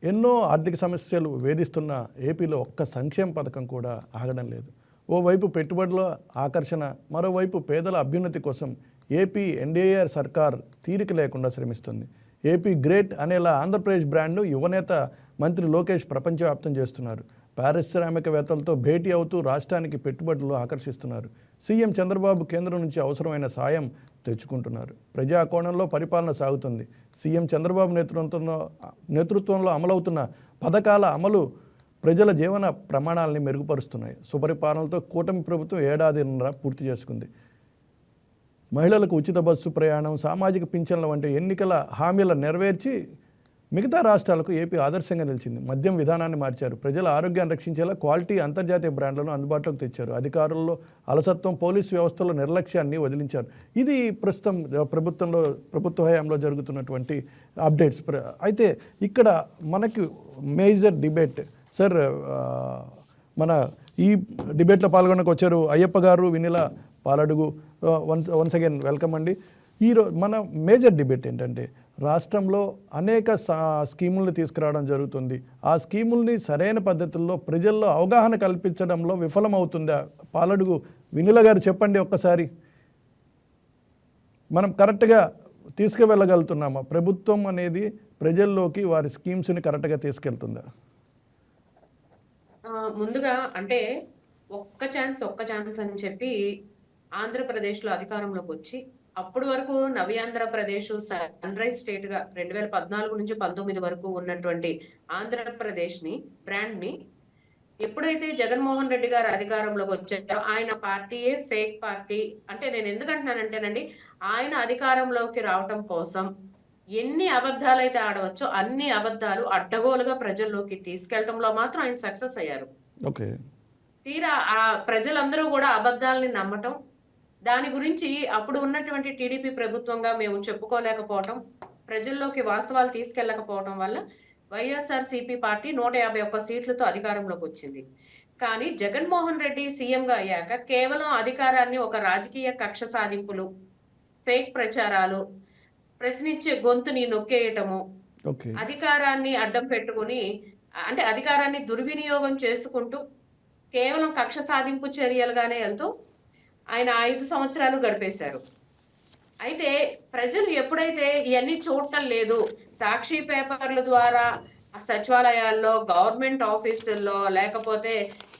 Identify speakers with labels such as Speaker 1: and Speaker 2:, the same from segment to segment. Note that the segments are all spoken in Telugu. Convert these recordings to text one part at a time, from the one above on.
Speaker 1: ఎన్నో ఆర్థిక సమస్యలు వేధిస్తున్న ఏపీలో ఒక్క సంక్షేమ పథకం కూడా ఆగడం లేదు. ఓవైపు పెట్టుబడుల ఆకర్షణ, మరోవైపు పేదల అభ్యున్నతి కోసం ఏపీ ఎన్డీఏ సర్కార్ తీరిక లేకుండా శ్రమిస్తుంది. ఏపీ గ్రేట్ అనేలా ఆంధ్రప్రదేశ్ బ్రాండ్ను యువనేత మంత్రి లోకేష్ ప్రపంచవ్యాప్తం చేస్తున్నారు. పారిశ్రామికవేత్తలతో భేటీ అవుతూ రాష్ట్రానికి పెట్టుబడులు ఆకర్షిస్తున్నారు. సీఎం చంద్రబాబు కేంద్రం నుంచి అవసరమైన సాయం తెచ్చుకుంటున్నారు. ప్రజా కోణంలో పరిపాలన సాగుతుంది. సీఎం చంద్రబాబు నేతృత్వంలో అమలవుతున్న పథకాల అమలు ప్రజల జీవన ప్రమాణాలని మెరుగుపరుస్తున్నాయి. సుపరిపాలనతో కూటమి ప్రభుత్వం ఏడాదిన్నర పూర్తి చేసుకుంది. మహిళలకు ఉచిత బస్సు ప్రయాణం, సామాజిక పింఛన్ల వంటి ఎన్నికల హామీల నెరవేర్చి మిగతా రాష్ట్రాలకు ఏపీ ఆదర్శంగా నిలిచింది. మద్యం విధానాన్ని మార్చారు. ప్రజల ఆరోగ్యాన్ని రక్షించేలా క్వాలిటీ అంతర్జాతీయ బ్రాండ్లను అందుబాటులోకి తెచ్చారు. అధికారుల్లో అలసత్వం, పోలీసు వ్యవస్థలో నిర్లక్ష్యాన్ని వదిలించారు. ఇది ప్రస్తుతం ప్రభుత్వ హయాంలో జరుగుతున్నటువంటి అప్డేట్స్. అయితే ఇక్కడ మనకి మేజర్ డిబేట్ సార్, మన ఈ డిబేట్లో పాల్గొనకు వచ్చారు అయ్యప్ప గారు, వినిల పాలడుగు. వన్స్ అగైన్ వెల్కమ్ అండి. ఈరోజు మన మేజర్ డిబేట్ ఏంటంటే, రాష్ట్రంలో అనేక స్కీముల్ని తీసుకురావడం జరుగుతుంది. ఆ స్కీముల్ని సరైన పద్ధతుల్లో ప్రజల్లో అవగాహన కల్పించడంలో విఫలమవుతుందా? పాలడుగు వినిల గారు చెప్పండి ఒక్కసారి. మనం కరెక్ట్గా తీసుకువెళ్ళగలుగుతున్నామా? ప్రభుత్వం అనేది ప్రజల్లోకి వారి స్కీమ్స్ని కరెక్ట్గా తీసుకెళ్తుందా?
Speaker 2: ముందుగా అంటే ఒక్క ఛాన్స్ అని చెప్పి ఆంధ్రప్రదేశ్లో అధికారంలోకి వచ్చి అప్పటి వరకు నవ్యాంధ్రప్రదేశ్ సన్ రైజ్ స్టేట్ గా 2014 నుంచి 19 వరకు ఉన్నటువంటి ఆంధ్రప్రదేశ్ ని బ్రాండ్ ని ఎప్పుడైతే జగన్మోహన్ రెడ్డి గారు అధికారంలోకి వచ్చారో ఆయన పార్టీయే ఫేక్ పార్టీ. అంటే నేను ఎందుకంటున్నానంటేనండి, ఆయన అధికారంలోకి రావటం కోసం ఎన్ని అబద్ధాలు అయితే ఆడవచ్చో అన్ని అబద్ధాలు అడ్డగోలుగా ప్రజల్లోకి తీసుకెళ్లడంలో మాత్రం ఆయన సక్సెస్ అయ్యారు. తీరా ఆ ప్రజలందరూ కూడా అబద్ధాలని నమ్మటం, దాని గురించి అప్పుడు ఉన్నటువంటి టీడీపీ ప్రభుత్వంగా మేము చెప్పుకోలేకపోవటం, ప్రజల్లోకి వాస్తవాలు తీసుకెళ్లకపోవటం వల్ల వైఎస్ఆర్సీపీ పార్టీ 151 సీట్లతో అధికారంలోకి వచ్చింది. కానీ జగన్మోహన్ రెడ్డి సీఎంగా అయ్యాక కేవలం అధికారాన్ని ఒక రాజకీయ కక్ష సాధింపులు, ఫేక్ ప్రచారాలు, ప్రశ్నించే గొంతుని నొక్కేయటము, అధికారాన్ని అడ్డం పెట్టుకుని అంటే అధికారాన్ని దుర్వినియోగం చేసుకుంటూ కేవలం కక్ష సాధింపు చర్యలుగానే వెళ్తూ ఆయన 5 సంవత్సరాలు గడిపేశారు. అయితే ప్రజలు ఎప్పుడైతే ఇవన్నీ చూడటం లేదు, సాక్షి పేపర్ల ద్వారా సచివాలయాల్లో, గవర్నమెంట్ ఆఫీసుల్లో, లేకపోతే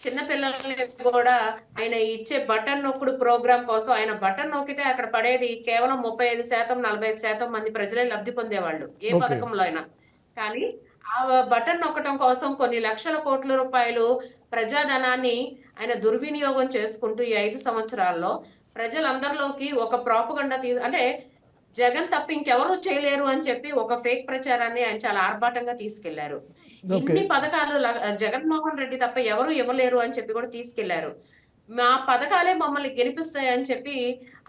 Speaker 2: చిన్నపిల్లల్ని కూడా ఆయన ఇచ్చే బటన్ నొక్కుడు ప్రోగ్రాం కోసం ఆయన బటన్ నొక్కితే అక్కడ పడేది కేవలం 35%, 45% మంది ప్రజలే లబ్ధి పొందేవాళ్ళు ఏ పథకంలో అయినా. కానీ ఆ బటన్ నొక్కటం కోసం కొన్ని లక్షల కోట్ల రూపాయలు ప్రజాధనాన్ని ఆయన దుర్వినియోగం చేసుకుంటూ ఈ 5 సంవత్సరాల్లో ప్రజలందరిలోకి ఒక ప్రాపగండా అంటే జగన్ తప్ప ఇంకెవరూ చేయలేరు అని చెప్పి ఒక ఫేక్ ప్రచారాన్ని ఆయన చాలా ఆర్భాటంగా తీసుకెళ్లారు. ఇన్ని పథకాలు జగన్మోహన్ రెడ్డి తప్ప ఎవరు ఇవ్వలేరు అని చెప్పి కూడా తీసుకెళ్లారు. మా పథకాలే మమ్మల్ని గెలిపిస్తాయని చెప్పి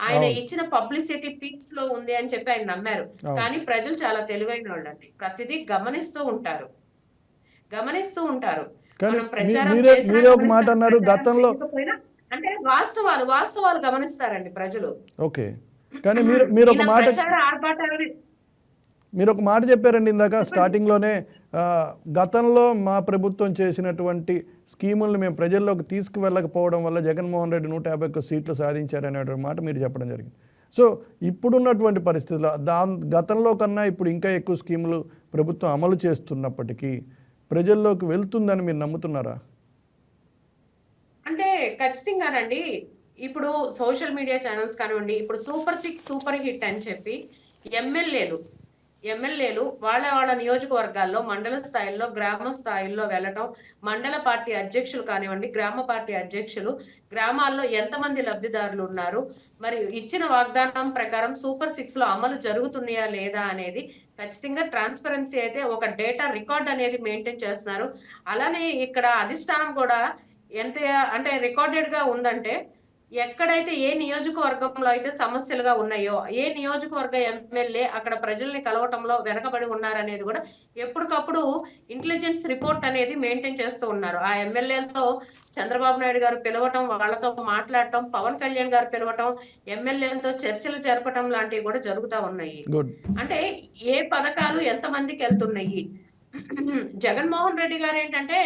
Speaker 2: ఆయన ఇచ్చిన పబ్లిసిటీ పీక్స్ లో ఉంది అని చెప్పి ఆయన నమ్మారు. కానీ ప్రజలు చాలా తెలివైన వాళ్ళండి, ప్రతిదీ గమనిస్తూ ఉంటారు. మనం ప్రచారం అంటే వాస్తవాలు గమనిస్తారండి ప్రజలు.
Speaker 1: ఓకే, కానీ మీరు ఒక మాట చెప్పారండి ఇందాక స్టార్టింగ్లోనే, గతంలో మా ప్రభుత్వం చేసినటువంటి స్కీములను మేము ప్రజల్లోకి తీసుకువెళ్ళకపోవడం వల్ల జగన్మోహన్ రెడ్డి 151 సీట్లు సాధించారనే మాట మీరు చెప్పడం జరిగింది. సో ఇప్పుడున్నటువంటి పరిస్థితుల్లో గతంలో కన్నా ఇప్పుడు ఇంకా ఎక్కువ స్కీములు ప్రభుత్వం అమలు చేస్తున్నప్పటికీ ప్రజల్లోకి వెళ్తుందని మీరు నమ్ముతున్నారా?
Speaker 2: అంటే ఖచ్చితంగానండి. ఇప్పుడు సోషల్ మీడియా ఛానల్స్ కానివ్వండి, ఇప్పుడు సూపర్ 6 సూపర్ హిట్ అని చెప్పి ఎమ్మెల్యేలు వాళ్ళ నియోజకవర్గాల్లో, మండల స్థాయిల్లో, గ్రామ స్థాయిల్లో వెళ్ళటం, మండల పార్టీ అధ్యక్షులు కానివ్వండి, గ్రామ పార్టీ అధ్యక్షులు గ్రామాల్లో ఎంతమంది లబ్ధిదారులు ఉన్నారు, మరి ఇచ్చిన వాగ్దానం ప్రకారం సూపర్ 6 లో అమలు జరుగుతున్నాయా లేదా అనేది ఖచ్చితంగా ట్రాన్స్పరెన్సీ అయితే ఒక డేటా రికార్డ్ అనేది మెయింటైన్ చేస్తున్నారు. అలానే ఇక్కడ అధిష్టానం కూడా ఎంత అంటే రికార్డెడ్ గా ఉందంటే, ఎక్కడైతే ఏ నియోజకవర్గంలో అయితే సమస్యలుగా ఉన్నాయో, ఏ నియోజకవర్గ ఎమ్మెల్యే అక్కడ ప్రజల్ని కలవటంలో వెనకబడి ఉన్నారనేది కూడా ఎప్పటికప్పుడు ఇంటెలిజెన్స్ రిపోర్ట్ అనేది మెయింటైన్ చేస్తూ ఉన్నారు. ఆ ఎమ్మెల్యేలతో చంద్రబాబు నాయుడు గారు పిలవటం, వాళ్ళతో మాట్లాడటం, పవన్ కళ్యాణ్ గారు పిలవటం, ఎమ్మెల్యేలతో చర్చలు జరపటం లాంటివి కూడా జరుగుతూ ఉన్నాయి. అంటే ఏ పథకాలు ఎంతమందికి వెళ్తున్నాయి, జగన్మోహన్ రెడ్డి గారు ఏంటంటే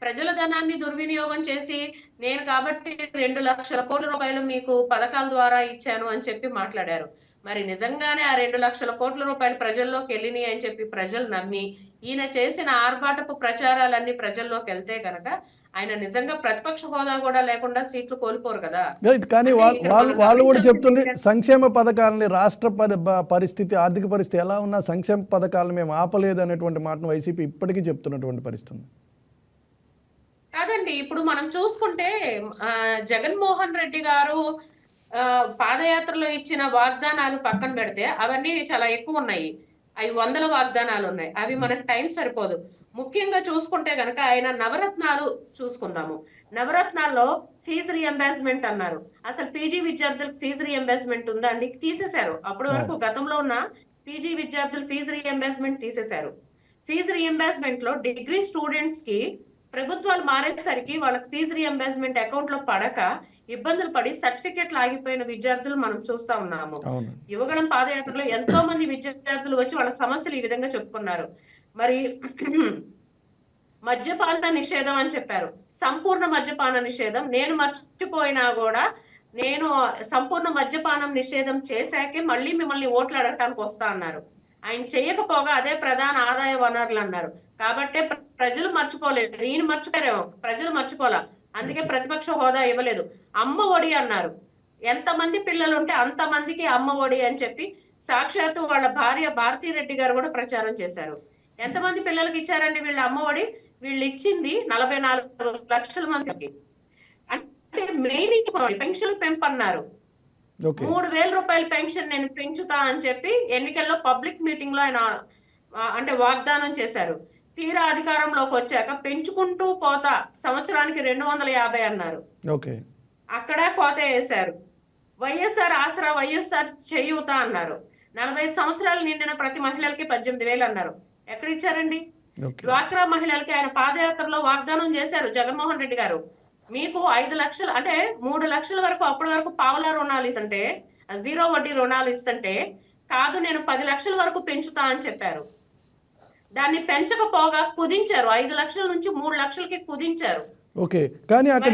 Speaker 2: ప్రజల ధనాన్ని దుర్వినియోగం చేసి నేను కాబట్టి 2 లక్షల కోట్ల రూపాయలు మీకు పథకాల ద్వారా ఇచ్చాను అని చెప్పి మాట్లాడారు. మరి నిజంగానే ఆ 2 లక్షల కోట్ల రూపాయలు ప్రజల్లోకి వెళ్ళినాయి అని చెప్పి ప్రజలు నమ్మి ఈయన చేసిన ఆర్భాటపు ప్రచారాలన్నీ ప్రజల్లోకి వెళ్తే కనుక ఆయన నిజంగా ప్రతిపక్ష హోదా కూడా లేకుండా సీట్లు కోల్పోరు కదా.
Speaker 1: రైట్. కానీ
Speaker 2: అంటే
Speaker 1: వాళ్ళు
Speaker 2: ఇక్కడ
Speaker 1: వాళ్ళు
Speaker 2: మనం
Speaker 1: వాళ్ళు కూడా
Speaker 2: గమనించాల్సింది
Speaker 1: చెప్తుంది
Speaker 2: ఏంటంటే
Speaker 1: సంక్షేమ పథకాలని రాష్ట్ర పరిస్థితి ఆర్థిక పరిస్థితి ఎలా ఉన్నా సంక్షేమ పథకాలను మేము ఆపలేదు అనేటువంటి మాటను వైసీపీ ఇప్పటికీ చెప్తున్నటువంటి పరిస్థితి ఉంది.
Speaker 2: కాదండి, ఇప్పుడు మనం చూసుకుంటే జగన్మోహన్ రెడ్డి గారు పాదయాత్రలో ఇచ్చిన వాగ్దానాలు పక్కన పెడితే అవన్నీ చాలా ఎక్కువ ఉన్నాయి. అవి 100 వాగ్దానాలు ఉన్నాయి. అవి మనకు టైం సరిపోదు. ముఖ్యంగా చూసుకుంటే కనుక ఆయన నవరత్నాలు చూసుకుందాము. నవరత్నాల్లో ఫీజు రియంబర్స్మెంట్ అన్నారు. అసలు పీజీ విద్యార్థులకు ఫీజు రియంబర్స్మెంట్ ఉందా అండి? తీసేశారు. అప్పటి వరకు గతంలో ఉన్న పీజీ విద్యార్థులు ఫీజు రియంబర్స్మెంట్ తీసేశారు. ఫీజు రియంబర్స్మెంట్ లో డిగ్రీ స్టూడెంట్స్ కి ప్రభుత్వాలు మారేసరికి వాళ్ళకి ఫీజు రియంబర్స్మెంట్ అకౌంట్ లో పడక ఇబ్బందులు పడి సర్టిఫికెట్లు ఆగిపోయిన విద్యార్థులు మనం చూస్తా ఉన్నాము.
Speaker 1: అవును.
Speaker 2: యువగళం పాదయాత్రలో ఎంతో మంది విద్యార్థులు వచ్చి వాళ్ళ సమస్యలు ఈ విధంగా చెప్పుకున్నారు. మరి మద్యపాన నిషేధం అని చెప్పారు. సంపూర్ణ మద్యపాన నిషేధం నేను మర్చిపోయినా కూడా నేను సంపూర్ణ మద్యపానం నిషేధం చేశాకే మళ్ళీ మిమ్మల్ని ఓట్లు అడగటానికి వస్తా అన్నారు. ఆయన చేయకపోగా అదే ప్రధాన ఆదాయ వనరులు అన్నారు. కాబట్టే ప్రజలు మర్చిపోలేదు. ఈయన మర్చిపోయారేమో, ప్రజలు మర్చిపోలా. అందుకే ప్రతిపక్ష హోదా ఇవ్వలేదు. అమ్మ ఒడి అన్నారు. ఎంతమంది పిల్లలు ఉంటే అంతమందికి అమ్మ ఒడి అని చెప్పి సాక్షాత్తు వాళ్ళ భార్య భారతీరెడ్డి గారు కూడా ప్రచారం చేశారు. ఎంతమంది పిల్లలకి ఇచ్చారండి వీళ్ళ అమ్మ ఒడి? వీళ్ళు ఇచ్చింది 44 లక్షల మందికి. అంటే మెయిన్ పెన్షన్ పెంపు అన్నారు. 3,000 రూపాయల పెన్షన్ నేను పెంచుతా అని చెప్పి ఎన్నికల్లో పబ్లిక్ మీటింగ్ లో ఆయన అంటే వాగ్దానం చేశారు. తీరా అధికారంలోకి వచ్చాక పెంచుకుంటూ పోతా సంవత్సరానికి 250 అన్నారు. అక్కడ కోత వేశారు. వైఎస్ఆర్ ఆసరా, వైఎస్ఆర్ చేయూత అన్నారు. 45 సంవత్సరాలు నిండిన ప్రతి మహిళలకి 18,000 అన్నారు. ఎక్కడ ఇచ్చారండి? డ్వాక్రా మహిళలకి ఆయన పాదయాత్రలో వాగ్దానం చేశారు జగన్మోహన్ రెడ్డి గారు. మీకు 5 లక్షలు అంటే 3 లక్షల వరకు అప్పటి వరకు పావుల రుణాలు ఇస్తుంటే, 0 వడ్డీ రుణాలు ఇస్తుంటే కాదు నేను 10 లక్షల వరకు పెంచుతా అని చెప్పారు. దాన్ని పెంచకపోగా కుదించారు. 5 లక్షల నుంచి 3 లక్షలకి కుదించారు.
Speaker 1: ఓకే. కానీ అక్కడ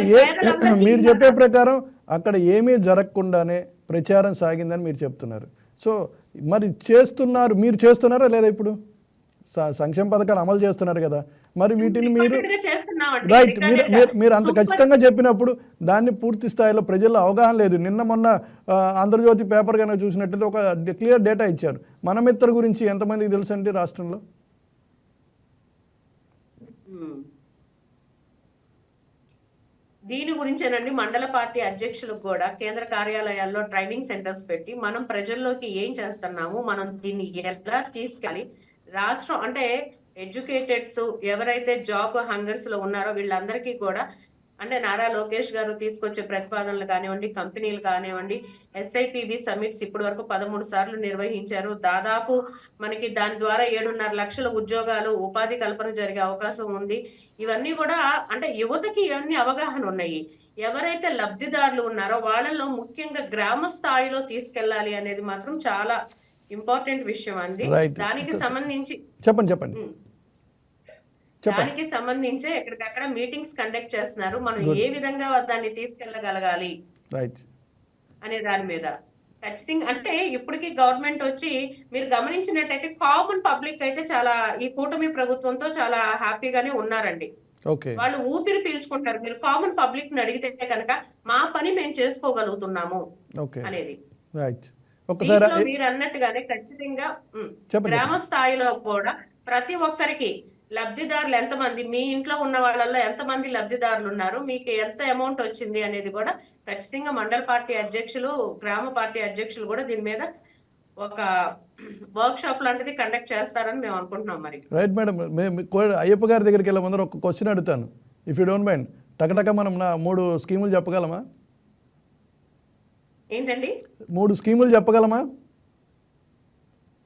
Speaker 1: మీరు చెప్పే ప్రకారం అక్కడ ఏమీ జరగకుండానే ప్రచారం సాగిందని మీరు చెప్తున్నారు. సో మరి మీరు చేస్తున్నారా లేదా? ఇప్పుడు సంక్షేమ పథకాలు అమలు చేస్తున్నారు కదా, మరి వీటిని మీరు రైట్ మీరు అంత ఖచ్చితంగా చెప్పినప్పుడు దాన్ని పూర్తి స్థాయిలో ప్రజల్లో అవగాహన లేదు. నిన్న మొన్న ఆంధ్రజ్యోతి పేపర్ కనుక చూసినట్లయితే ఒక క్లియర్ డేటా ఇచ్చారు. మనమిత్ర గురించి ఎంతమందికి తెలుసు అండి రాష్ట్రంలో?
Speaker 2: దీని గురించేనండి మండల పార్టీ అధ్యక్షులకు కూడా కేంద్ర కార్యాలయాల్లో ట్రైనింగ్ సెంటర్స్ పెట్టి మనం ప్రజల్లోకి ఏం చేస్తున్నాము, మనం దీన్ని ఎలా తీసుకెళ్ళి రాష్ట్రం అంటే ఎడ్యుకేటెడ్స్ ఎవరైతే జాబ్ హంగర్స్ లో ఉన్నారో వీళ్ళందరికీ కూడా అంటే నారా లోకేష్ గారు తీసుకొచ్చే ప్రతిపాదనలు కానివ్వండి, కంపెనీలు కానివ్వండి, SIPB సమిట్స్ ఇప్పటి వరకు 13 సార్లు నిర్వహించారు. దాదాపు మనకి దాని ద్వారా 7.5 లక్షల ఉద్యోగాలు ఉపాధి కల్పన జరిగే అవకాశం ఉంది. ఇవన్నీ కూడా అంటే యువతకి ఇవన్నీ అవగాహన ఉన్నాయి. ఎవరైతే లబ్ధిదారులు ఉన్నారో వాళ్ళలో ముఖ్యంగా గ్రామ స్థాయిలో తీసుకెళ్లాలి అనేది మాత్రం చాలా ఇంపార్టెంట్ విషయం అండి. దానికి సంబంధించి దానికి సంబంధించి ఎక్కడికక్కడ మీటింగ్స్ కండక్ట్ చేస్తున్నారు. మనం ఏ విధంగా దాన్ని తీసుకెళ్లగలగాలి అనే దాని మీద ఖచ్చితంగా అంటే ఇప్పటికీ గవర్నమెంట్ వచ్చి మీరు గమనించినట్టయితే కామన్ పబ్లిక్ అయితే చాలా ఈ కూటమి ప్రభుత్వంతో చాలా హ్యాపీగానే ఉన్నారండి. వాళ్ళు ఊపిరి పీల్చుకుంటారు. మీరు కామన్ పబ్లిక్ ని అడిగితే కనుక మా పని మేము చేసుకోగలుగుతున్నాము అనేది. మీరు అన్నట్టుగానే ఖచ్చితంగా గ్రామ స్థాయిలో కూడా ప్రతి ఒక్కరికి లబ్ధిదారులు ఎంతమంది, మీ ఇంట్లో ఉన్న వాళ్ళల్లో ఎంతమంది లబ్ధిదారులు ఉన్నారు, మీకు ఎంత అమౌంట్ వచ్చింది అనేది కూడా ఖచ్చితంగా మండల పార్టీ అధ్యక్షులు, గ్రామ పార్టీ అధ్యక్షులు కూడా దీని మీద ఒక వర్క్ షాప్ లాంటిది కండక్ట్ చేస్తారని మేము అనుకుంటున్నాం. మరి
Speaker 1: రైట్ మేడం, అయ్యప్ప గారి దగ్గరికి వెళ్ళే ముందర ఒక క్వశ్చన్ అడుగుతాను, ఇఫ్ యూ డోంట్ మైండ్. టకటక మనం 3 స్కీములు చెప్పగలమా?
Speaker 2: ఏంటండి
Speaker 1: 3 స్కీములు చెప్పగలమా?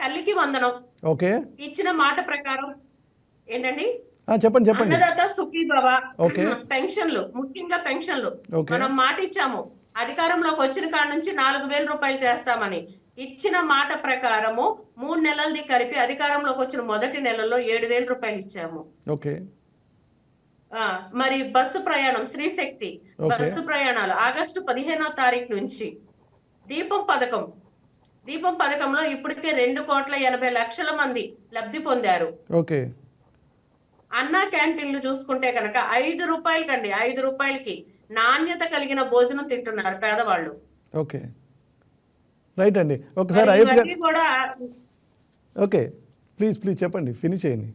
Speaker 2: తల్లికి వందనం.
Speaker 1: ఓకే.
Speaker 2: ఇచ్చిన మాట ప్రకారం ఏంటండి?
Speaker 1: చెప్పండి.
Speaker 2: అన్నదాత సుఖీభవ. పెన్షన్లు, ముఖ్యంగా పెన్షన్లు మనం మాట ఇచ్చాము. అధికారంలోకి వచ్చిన కాడ నుంచి 4,000 రూపాయలు చేస్తామని. ఇచ్చిన మాట ప్రకారము 3 నెలలది కలిపి అధికారంలోకి వచ్చిన మొదటి నెలలో 7,000 రూపాయలు ఇచ్చాము.
Speaker 1: ఓకే.
Speaker 2: మరి బస్సు ప్రయాణం శ్రీశక్తి
Speaker 1: ఓకే.
Speaker 2: బస్సు ప్రయాణాలు ఆగస్టు 15వ తారీఖు నుంచి దీపం పథకంలో ఇప్పటికే 2,80,00,000 మంది లబ్ధి పొందారు.
Speaker 1: ఓకే.
Speaker 2: అన్నా క్యాంటీన్లు చూసుకుంటే కనుక 5 రూపాయలకండి, 5 రూపాయలకి నాణ్యత కలిగిన భోజనం తింటున్నారు పేదవాళ్ళు.
Speaker 1: ఓకే, రైట్ అండి. ఒకసారి
Speaker 2: మరి
Speaker 1: అయ్యప్ప గారు,
Speaker 2: ఇవన్నీ కూడా
Speaker 1: ఓకే, ప్లీజ్ చెప్పండి, ఫినిష్ చేయండి.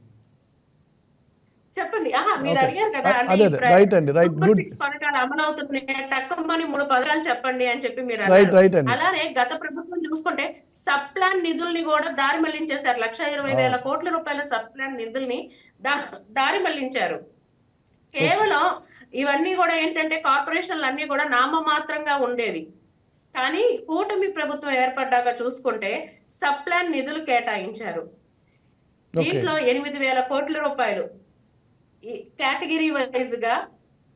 Speaker 2: చెప్పండి. మీరు
Speaker 1: ఓకే.
Speaker 2: అడిగారు కదా, అంటే
Speaker 1: అదే రైట్ అండి, రైట్,
Speaker 2: సూపర్
Speaker 1: గుడ్,
Speaker 2: 6 పథకాలు అమలు అవుతున్నాయి, టక్కుమని 3 పథకాలు చెప్పండి అని చెప్పి మీరు
Speaker 1: రైట్
Speaker 2: అన్నారు.
Speaker 1: రైట్ అండి.
Speaker 2: అలానే గత ప్రభుత్వం చూసుకుంటే సబ్ ప్లాన్ నిధుల్ని కూడా దారి మళ్లించేశారు. 1,20,000 కోట్ల రూపాయల సబ్ ప్లాన్ నిధుల్ని దారి మళ్లించారు. కేవలం ఇవన్నీ కూడా ఏంటంటే కార్పొరేషన్లు అన్ని కూడా నామమాత్రంగా ఉండేవి. కానీ కూటమి ప్రభుత్వం ఏర్పడ్డాక చూసుకుంటే సబ్ ప్లాన్ నిధులు కేటాయించారు. దీంట్లో 8,000 కోట్ల రూపాయలు ఈ కేటగిరీ వైజ్ గా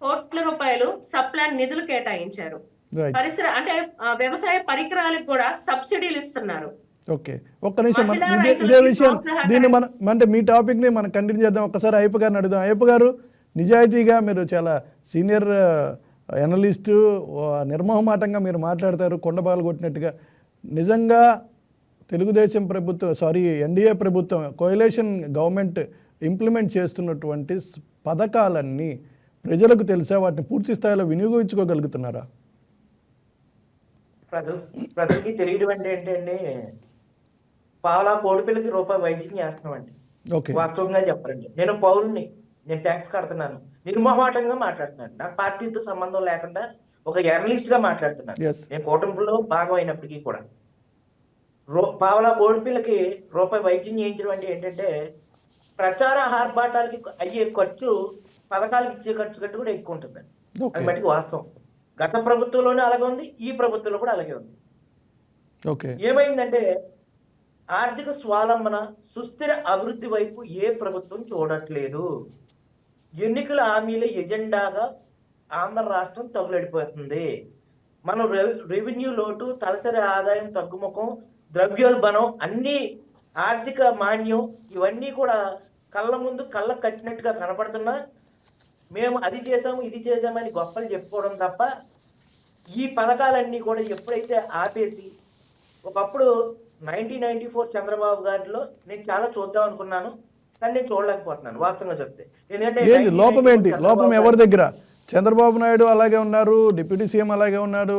Speaker 2: కోట్ల రూపాయలు సబ్ ప్లాన్ నిధులు కేటాయించారు.
Speaker 1: రైట్.
Speaker 2: అంటే వ్యవసాయ పరికరాలకు కూడా సబ్సిడీలు ఇస్తున్నారు.
Speaker 1: ఓకే, ఒక్క నిమిషం,
Speaker 2: మహిళా
Speaker 1: ఇదే
Speaker 2: రైతులకి
Speaker 1: విషయం,
Speaker 2: ప్రోత్సాహకాలు.
Speaker 1: దీన్ని అంటే మీ టాపిక్ని మనం కంటిన్యూ చేద్దాం. ఒక్కసారి అయ్యప్ప గారిని అడుగుదాం. అయ్యప్ప గారు, నిజాయితీగా మీరు చాలా సీనియర్ అనలిస్టు, నిర్మోహమాటంగా మీరు మాట్లాడతారు, కొండబాలు కొట్టినట్టుగా. నిజంగా తెలుగుదేశం ప్రభుత్వం, ఎన్డీఏ ప్రభుత్వం, కోయలేషన్ గవర్నమెంట్ ఇంప్లిమెంట్ చేస్తున్నటువంటి పథకాలన్నీ ప్రజలకు తెలుసా? వాటిని పూర్తి స్థాయిలో వినియోగించుకోగలుగుతున్నారా?
Speaker 3: ప్రజలకి తెలియడం అంటే ఏంటండి, పావులా కోడిపిల్లకి రూపాయి వైద్యం చేస్తున్నామండి.
Speaker 1: ఓకే,
Speaker 3: వాస్తవంగా చెప్పాలండి, నేను పౌరుని, నేను ట్యాక్స్ కడుతున్నాను, నిర్మోహమాటంగా మాట్లాడుతున్నాను, నాకు పార్టీతో సంబంధం లేకుండా ఒక జర్నలిస్ట్ గా మాట్లాడుతున్నాను.
Speaker 1: ఎస్,
Speaker 3: నేను కూటమిలో భాగం అయినప్పటికీ కూడా పావులా కోడిపిల్లకి రూపాయి వైద్యం చేయించడం అంటే ఏంటంటే, ప్రచార ఆర్భాటాలకి అయ్యే ఖర్చు పథకాలకు ఇచ్చే ఖర్చు కంటే కూడా ఎక్కువ ఉంటుందండి.
Speaker 1: ఓకే,
Speaker 3: అది మటుకు వాస్తవం. గత ప్రభుత్వంలోనే అలాగే ఉంది, ఈ ప్రభుత్వంలో కూడా అలాగే ఉంది.
Speaker 1: ఓకే,
Speaker 3: ఏమైందంటే, ఆర్థిక స్వావలంబన, సుస్థిర అభివృద్ధి వైపు ఏ ప్రభుత్వం చూడట్లేదు. ఎన్నికల హామీల ఎజెండాగా ఆంధ్ర రాష్ట్రం తగులడిపోతుంది. మనం రెవెన్యూ లోటు, తలసరి ఆదాయం తగ్గుముఖం, ద్రవ్యోల్బణం, అన్ని ఆర్థిక మాన్యం, ఇవన్నీ కూడా కళ్ళ ముందు కళ్ళ కట్టినట్టుగా కనపడుతున్నా మేము అది చేసాము ఇది చేసామని గొప్పలు చెప్పుకోవడం తప్ప, ఈ పథకాలన్నీ కూడా ఎప్పుడైతే ఆపేసి, ఒకప్పుడు 1994 చంద్రబాబు గారిలో నేను చాలా చూద్దాం అనుకున్నాను, కానీ నేను చూడలేకపోతున్నాను వాస్తవంగా చెప్తే. ఎందుకంటే
Speaker 1: ఏంటి లోపం? ఏంటి లోపం? ఎవరి దగ్గర? చంద్రబాబు నాయుడు అలాగే ఉన్నారు, డిప్యూటీ సీఎం అలాగే ఉన్నాడు,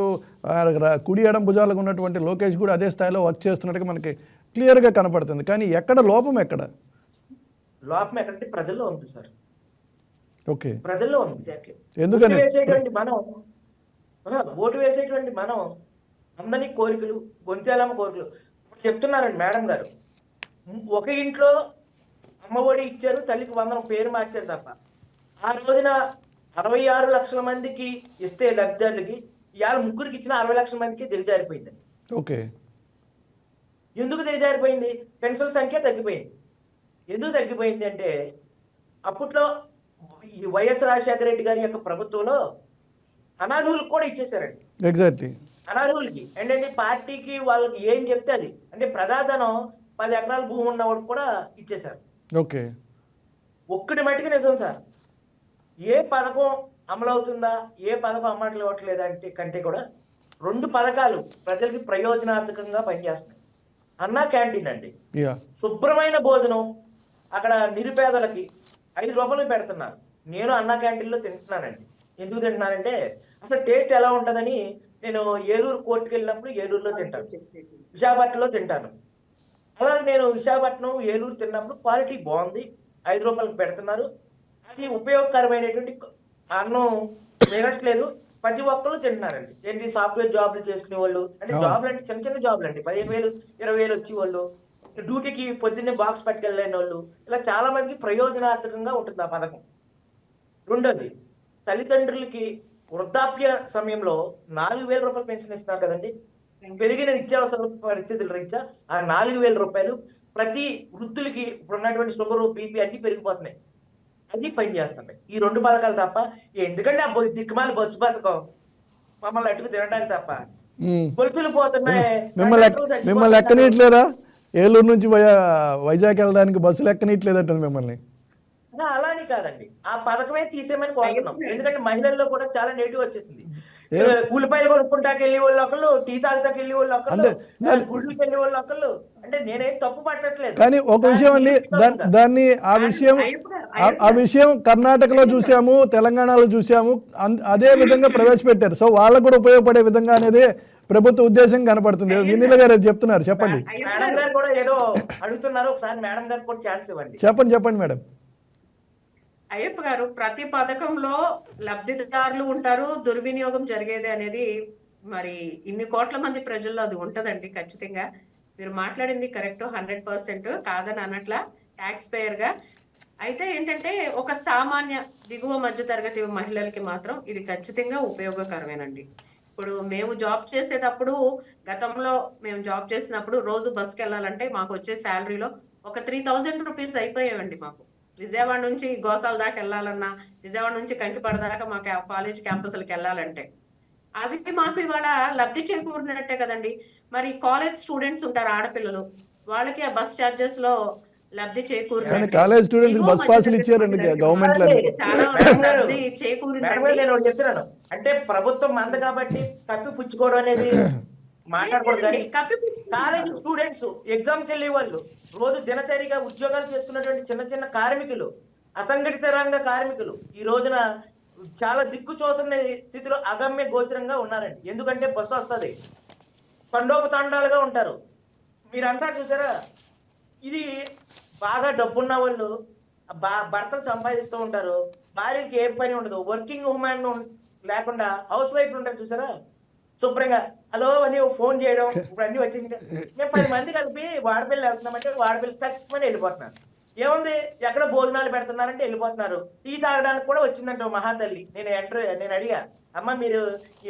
Speaker 1: కుడి ఎడం భుజాలకు ఉన్నటువంటి లోకేష్ కూడా అదే స్థాయిలో వర్క్ చేస్తున్నట్టుగా మనకి క్లియర్గా కనపడుతుంది. కానీ ఎక్కడ లోపం? ఎక్కడ
Speaker 3: లోపం ఎక్కడంటే ప్రజల్లో ఉంది సార్.
Speaker 1: ఓకే,
Speaker 3: ప్రజల్లో ఉంది.
Speaker 1: ఎందుకని?
Speaker 3: ఓటు వేసేటువంటి మనం అందరి కోరికలు, గొంతేలమ్మ కోరికలు చెప్తున్నారండి మేడం గారు. ఒక ఇంట్లో అమ్మఒడి ఇచ్చారు, తల్లికి 100 పేరు మార్చారు తప్ప, ఆ రోజున 66 లక్షల మందికి ఇస్తే లబ్ధిదారులకి, ఇవాళ ముగ్గురికి ఇచ్చిన 60 లక్షల మందికి దిగజారిపోయింది.
Speaker 1: ఓకే,
Speaker 3: ఎందుకు దిగజారిపోయింది? పెన్షన్ సంఖ్య తగ్గిపోయింది. ఎందుకు తగ్గిపోయింది అంటే, అప్పట్లో ఈ వైఎస్ రాజశేఖర రెడ్డి గారి యొక్క ప్రభుత్వంలో అనాథులకు కూడా ఇచ్చేసారండి.
Speaker 1: ఎగ్జాక్ట్లీ,
Speaker 3: అనాథులకి ఏంటంటే, పార్టీకి వాళ్ళకి ఏం చెప్తే అది, అంటే ప్రజాధనం 10 ఎకరాల భూమి ఉన్నవాడికి కూడా ఇచ్చేశారు.
Speaker 1: ఓకే,
Speaker 3: ఒక్కటి మట్టికి నిజం సార్. ఏ పథకం అమలవుతుందా, ఏ పథకం అమ్మట్లు ఇవ్వట్లేదా అంటే కంటే కూడా 2 పథకాలు ప్రజలకి ప్రయోజనాత్మకంగా పనిచేస్తున్నాయి. అన్నా క్యాంటీన్ అండి, శుభ్రమైన భోజనం అక్కడ నిరుపేదలకి 5 రూపాయలు పెడుతున్నారు. నేను అన్నా క్యాంటీన్లో తింటున్నానండి. ఎందుకు తింటున్నానంటే, అసలు టేస్ట్ ఎలా ఉంటుందని నేను ఏలూరు కోర్టుకు వెళ్ళినప్పుడు ఏలూరులో తింటాను, విశాఖపట్నంలో తింటాను. అలాగే నేను విశాఖపట్నం, ఏలూరు తిన్నప్పుడు క్వాలిటీ బాగుంది, 5 రూపాయలకు పెడుతున్నారు. అది ఉపయోగకరమైనటువంటి అన్నం మిగట్లేదు, ప్రతి ఒక్కరు తింటున్నారండి. ఏంటి, సాఫ్ట్వేర్ జాబ్లు చేసుకునే వాళ్ళు, అంటే జాబ్లు అంటే చిన్న చిన్న జాబ్లు అండి, 15,000 20,000 వచ్చే వాళ్ళు, డ్యూటీకి పొద్దున్నే బాక్స్ పట్టుకెళ్ళలేని వాళ్ళు, ఇలా చాలా మందికి ప్రయోజనాత్మకంగా ఉంటుంది ఆ పథకం. రెండోది, తల్లిదండ్రులకి వృద్ధాప్య సమయంలో 4,000 రూపాయలు పెన్షన్ ఇస్తున్నారు కదండి. పెరిగిన నిత్యావసర పరిస్థితుల రీత్యా ఆ 4,000 రూపాయలు ప్రతి వృద్ధులకి, ఇప్పుడు ఉన్నటువంటి షుగరు, బీపీ అన్ని పెరిగిపోతున్నాయి, అన్ని పని చేస్తున్నాయి. ఈ 2 పథకాలు తప్ప, ఎందుకంటే ఆ దిక్కుమాలి బస్సు పథకం మమ్మల్ని అట్టుకు తినడానికి తప్ప గొలుసులు పోతున్నాయి,
Speaker 1: మిమ్మల్ని
Speaker 3: కండక్టర్లు
Speaker 1: మిమ్మల్ని
Speaker 3: చచ్చిపోతున్నారు.
Speaker 1: ఎక్కనీయట్లేదా? ఏలూరు నుంచి వైజాగ్ వెళ్ళడానికి బస్సులు ఎక్కనీయట్లేదంటుంది మిమ్మల్ని.
Speaker 3: అలాని కాదండి, ఆ పథకమే తీసేయమని కోరుతున్నాం. ఎందుకంటే మహిళల్లో కూడా చాలా నెగిటివ్ వచ్చేసింది. ఉల్లిపాయలు కొనుక్కుంటాకి వెళ్ళే వాళ్ళు ఒకళ్ళు, టీ తాగుతాకి వెళ్ళే వాళ్ళు ఒకళ్ళు, గుడ్లకి వెళ్ళే వాళ్ళు ఒకళ్ళు. అంటే నేనేం తప్పు పట్టట్లేదు.
Speaker 1: కానీ ఒక విషయం అండి, దాన్ని ఆ విషయం కర్ణాటకలో చూసాము, తెలంగాణలో చూసాము, అదే విధంగా ప్రవేశపెట్టారు. సో వాళ్ళకు కూడా ఉపయోగపడే విధంగా అనేది ప్రభుత్వ ఉద్దేశం కనపడుతుంది. వినీల గారు చెప్తున్నారు, చెప్పండి.
Speaker 3: మేడం గారు కూడా ఏదో అడుగుతున్నారు, ఒకసారి మేడం గారు కూడా ఛాన్స్ ఇవ్వండి.
Speaker 1: చెప్పండి మేడం.
Speaker 2: అయ్యప్ప గారు, ప్రతి పథకంలో లబ్ధిదారులు ఉంటారు, దుర్వినియోగం జరిగేది అనేది మరి ఇన్ని కోట్ల మంది ప్రజల్లో అది ఉంటదండి. ఖచ్చితంగా మీరు మాట్లాడింది కరెక్ట్, 100% కాదని అనట్లా ట్యాక్స్ పేయర్ గా. అయితే ఏంటంటే ఒక సామాన్య దిగువ మధ్య తరగతి మహిళలకి మాత్రం ఇది ఖచ్చితంగా ఉపయోగకరమేనండి. ఇప్పుడు మేము జాబ్ చేసేటప్పుడు, గతంలో మేము జాబ్ చేసినప్పుడు రోజు బస్కి వెళ్ళాలంటే మాకు వచ్చే శాలరీలో ఒక 3000 రూపీస్ అయిపోయాయండి. మాకు విజయవాడ నుంచి గోసాల దాకా వెళ్ళాలన్నా, విజయవాడ నుంచి కంకిపాడ దాకా మా కాలేజ్ క్యాంపస్లకు వెళ్ళాలంటే అవి మాకు ఇవాళ లబ్ధి చేకూరినట్టే కదండి. మరి కాలేజ్ స్టూడెంట్స్ ఉంటారు, ఆడపిల్లలు, వాళ్ళకి ఆ బస్ ఛార్జెస్ లో లబ్ధి చేకూరినట్టే.
Speaker 1: కాలేజ్ స్టూడెంట్స్ బస్ పాసులు ఇచ్చారండి గవర్నమెంట్.
Speaker 3: నేను చెప్తున్నాను, అంటే ప్రభుత్వం మంద కాబట్టి కప్పిపుచ్చుకోవడం అనేది మాట్లాడకూడదు. కానీ కాలేజ్ స్టూడెంట్స్, ఎగ్జామ్కి వెళ్ళే వాళ్ళు, రోజు దినచర్యగా ఉద్యోగాలు చేసుకున్నటువంటి చిన్న చిన్న కార్మికులు, అసంఘటిత రంగ కార్మికులు ఈ రోజున చాలా దిక్కుచోతున్న స్థితిలో అగమ్య గోచరంగా ఉన్నారండి. ఎందుకంటే బస్సు వస్తుంది, తండోపతండాలుగా ఉంటారు. మీరు అంటారు చూసారా, ఇది బాగా డబ్బున్న వాళ్ళు భర్తలు సంపాదిస్తూ ఉంటారు, భార్యకి ఏ పని ఉండదు, వర్కింగ్ ఉమెన్ లేకుండా హౌస్ వైఫ్ ఉంటారు చూసారా, శుభ్రంగా హలో అని ఫోన్ చేయడం. ఇప్పుడు అన్ని వచ్చింది, మేము 10 మంది కలిపి వాడపల్లి వెళ్తున్నామంటే వాడపల్లి తక్కువని వెళ్ళిపోతున్నారు. ఏముంది, ఎక్కడ భోజనాలు పెడుతున్నారంటే వెళ్ళిపోతున్నారు. టీ తాగడానికి కూడా వచ్చిందంట మహాతల్లి. నేను అడిగా, అమ్మ మీరు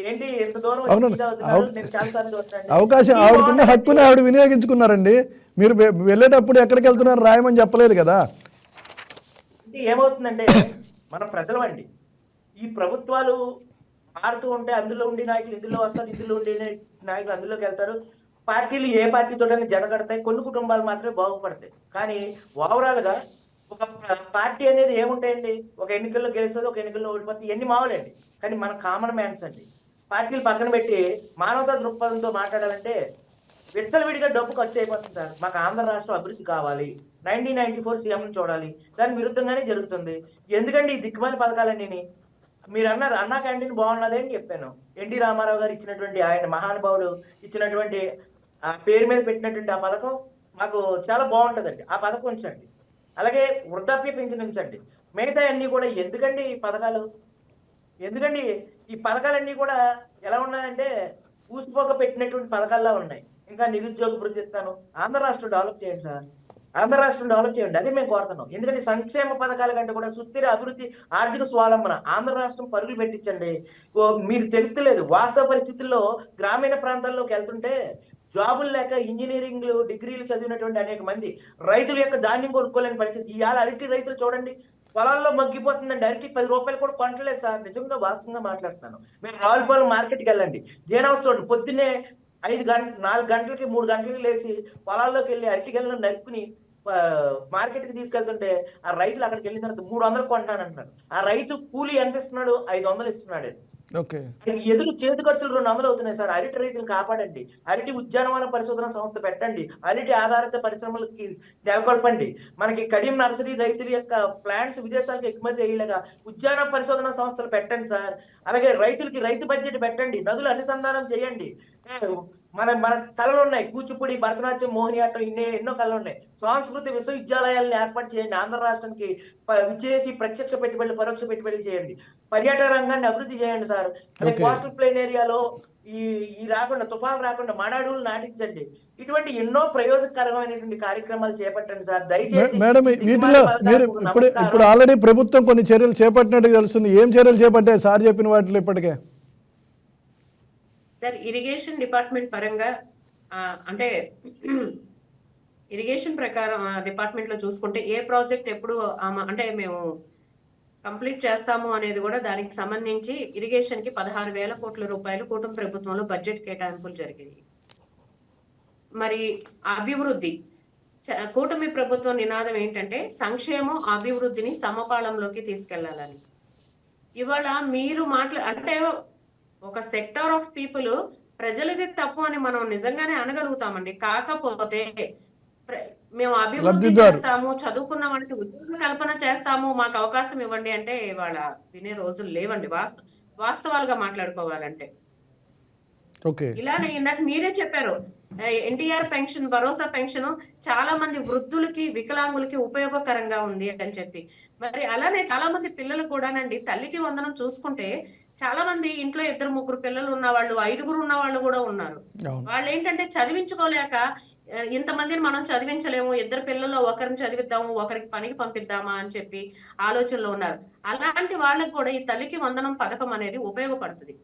Speaker 3: ఏంటి ఎంత దూరం
Speaker 1: అవకాశం ఆవిడకున్న హక్కుని ఆవిడ వినియోగించుకున్నారండి. మీరు వెళ్ళేటప్పుడు ఎక్కడికి వెళ్తున్నారు రాయమని చెప్పలేదు కదా.
Speaker 3: అంటే ఏమవుతుందంటే మన ప్రజలు అండి, ఈ ప్రభుత్వాలు మారుతూ ఉంటే అందులో ఉండే నాయకులు ఇందులో వస్తారు, ఇందులో ఉండే నాయకులు అందులోకి వెళ్తారు. పార్టీలు ఏ పార్టీతోటైనా జతగడతాయి, కొన్ని కుటుంబాలు మాత్రమే బాగుపడతాయి. కానీ ఓవరాల్ గా ఒక పార్టీ అనేది ఏముంటాయండి, ఒక ఎన్నికల్లో గెలుస్తుంది, ఒక ఎన్నికల్లో ఓడిపోతుంది, ఇవన్నీ మామూలండి. కానీ మన కామన్ మ్యాన్స్ అండి, పార్టీలు పక్కన పెట్టి మానవతా దృక్పథంతో మాట్లాడాలంటే విచ్చలవిడిగా డబ్బు ఖర్చు అయిపోతుంది. సార్ మాకు ఆంధ్ర రాష్ట్రం అభివృద్ధి కావాలి, 1994 సీఎంను చూడాలి, దాని విరుద్ధంగానే జరుగుతుంది. ఎందుకండి ఈ దిక్కుమాలి పథకాలన్నీ? మీరు అన్నారు అన్నా క్యాంటీన్ బాగున్నదే అని చెప్పాను. ఎన్టీ రామారావు గారు ఇచ్చినటువంటి, ఆయన మహానుభావులు ఇచ్చినటువంటి ఆ పేరు మీద పెట్టినటువంటి ఆ పథకం మాకు చాలా బాగుంటుందండి. ఆ పథకం ఉంచండి. అలాగే వృద్ధాప్య పెన్షన్ ఉంచండి. మిగతా అన్ని కూడా ఎందుకండి ఈ పథకాలు? ఎందుకండి ఈ పథకాలన్నీ కూడా ఎలా ఉన్నాయంటే ఊసిపోక పెట్టినటువంటి పథకాల్లో ఉన్నాయి. ఇంకా నిరుద్యోగ భృతి ఇస్తాను, ఆంధ్ర రాష్ట్రం డెవలప్ చేయండి సార్, ఆంధ్ర రాష్ట్రం డెవలప్ చేయండి, అదే మేము కోరుతున్నాం. ఎందుకంటే సంక్షేమ పథకాల కంటే కూడా సుస్థిర అభివృద్ధి, ఆర్థిక స్వావలంబన ఆంధ్ర రాష్ట్రం పరుగులు పెట్టించండి. మీరు తెలుస్తలేదు, వాస్తవ పరిస్థితుల్లో గ్రామీణ ప్రాంతాల్లోకి వెళ్తుంటే జాబులు లేక ఇంజనీరింగ్ డిగ్రీలు చదివినటువంటి అనేక మంది రైతుల యొక్క ధాన్యం కొనుక్కోలేని పరిస్థితి. ఇవాళ అరటి రైతులు చూడండి, పొలాల్లో మగ్గిపోతుందండి. అరటి 10 రూపాయలు కూడా కొనట్లేదు సార్, నిజంగా వాస్తవంగా మాట్లాడుతున్నాను. మీరు రావులపాలెం మార్కెట్కి వెళ్ళండి, జేనవస్ చూడండి, పొద్దున్నే 4 గంటలకి 3 గంటలకి లేచి పొలాల్లోకి వెళ్ళి అరటిగెలను నరుకుని మార్కెట్కి తీసుకెళ్తుంటే ఆ రైతులు అక్కడికి వెళ్ళిన తర్వాత 300 కొంటున్నాను అంటున్నాడు. ఆ రైతు కూలి ఎంత ఇస్తున్నాడు? 500 ఇస్తున్నాడు. ఎదురు చేతి ఖర్చులు 200 అవుతున్నాయి సార్. అరటి రైతులు కాపాడండి, అరటి ఉద్యానవన పరిశోధన సంస్థ పెట్టండి, అరటి ఆధారిత పరిశ్రమలకి నెలకొల్పండి. మనకి కడియం నర్సరీ రైతుల యొక్క ప్లాంట్స్ విదేశాలకు ఎగుమతి అయ్యేలాగా ఉద్యాన పరిశోధన సంస్థలు పెట్టండి సార్. అలాగే రైతులకి రైతు బడ్జెట్ పెట్టండి, నదులు అనుసంధానం చేయండి. మన కళలు ఉన్నాయి, కూచిపూడి, భరతనాట్యం, మోహినియాటం, ఎన్నో కళలు ఉన్నాయి. సాంస్కృతిక విశ్వవిద్యాలయాలను ఏర్పాటు చేయండి. ఆంధ్ర రాష్ట్రానికి విచ్చేసి ప్రత్యక్ష పెట్టుబడులు, పరోక్ష పెట్టుబడులు చేయండి. పర్యాటక రంగాన్ని అభివృద్ధి చేయండి సార్. అదే కోస్టల్ ప్లేన్ ఏరియాలో ఈ రాకుండా, తుఫాను రాకుండా మడాడులు నాటించండి. ఇటువంటి ఎన్నో ప్రయోజనకరమైనటువంటి కార్యక్రమాలు చేపట్టండి సార్. దయచేసి
Speaker 1: మేడం, వీటిలో మీరు ఇప్పుడు ఆల్రెడీ ప్రభుత్వం కొన్ని చర్యలు చేపట్టినట్టు తెలుస్తుంది. ఏం చర్యలు చేపట్టాయి సార్ చెప్పిన వాటిలో ఇప్పటికే?
Speaker 2: సార్, ఇరిగేషన్ డిపార్ట్మెంట్ పరంగా అంటే ఇరిగేషన్ ప్రకారం డిపార్ట్మెంట్ లో చూసుకుంటే ఏ ప్రాజెక్ట్ ఎప్పుడు అంటే మేము కంప్లీట్ చేస్తాము అనేది కూడా దానికి సంబంధించి ఇరిగేషన్ కి 16,000 కోట్ల రూపాయలు కూటమి ప్రభుత్వంలో బడ్జెట్ కేటాయింపులు జరిగాయి. మరి అభివృద్ధి కూటమి ప్రభుత్వం నినాదం ఏంటంటే సంక్షేమం అభివృద్ధిని సమపాళంలోకి తీసుకెళ్లాలని. ఇవాళ మీరు అంటే ఒక సెక్టార్ ఆఫ్ పీపుల్ ప్రజలది తప్పు అని మనం నిజంగానే అనగలుగుతామండి. కాకపోతే మేము అభివృద్ధి చేస్తాము, చదువుకున్న వాళ్ళకి ఉద్యోగ కల్పన చేస్తాము, మాకు అవకాశం ఇవ్వండి అంటే ఇవాళ వినే రోజులు లేవండి. వాస్తవాలుగా మాట్లాడుకోవాలంటే ఇలానే ఇందాక మీరే చెప్పారు, ఎన్టీఆర్ పెన్షన్, భరోసా పెన్షన్ చాలా మంది వృద్ధులకి, వికలాంగులకి ఉపయోగకరంగా ఉంది అని చెప్పి. మరి అలానే చాలా మంది పిల్లలు కూడానండి తల్లికి వందనం చూసుకుంటే చాలా మంది ఇంట్లో 2-3 పిల్లలు ఉన్న వాళ్ళు, 5 ఉన్న వాళ్ళు కూడా ఉన్నారు. వాళ్ళు ఏంటంటే చదివించుకోలేక ఇంతమందిని మనం చదివించలేము, 2 పిల్లల్లో ఒకరిని చదివిద్దాము, ఒకరికి పనికి పంపిద్దామా అని చెప్పి ఆలోచనలో ఉన్నారు. అలాంటి వాళ్ళకి కూడా ఈ తల్లికి వందనం పథకం అనేది ఉపయోగపడుతుంది.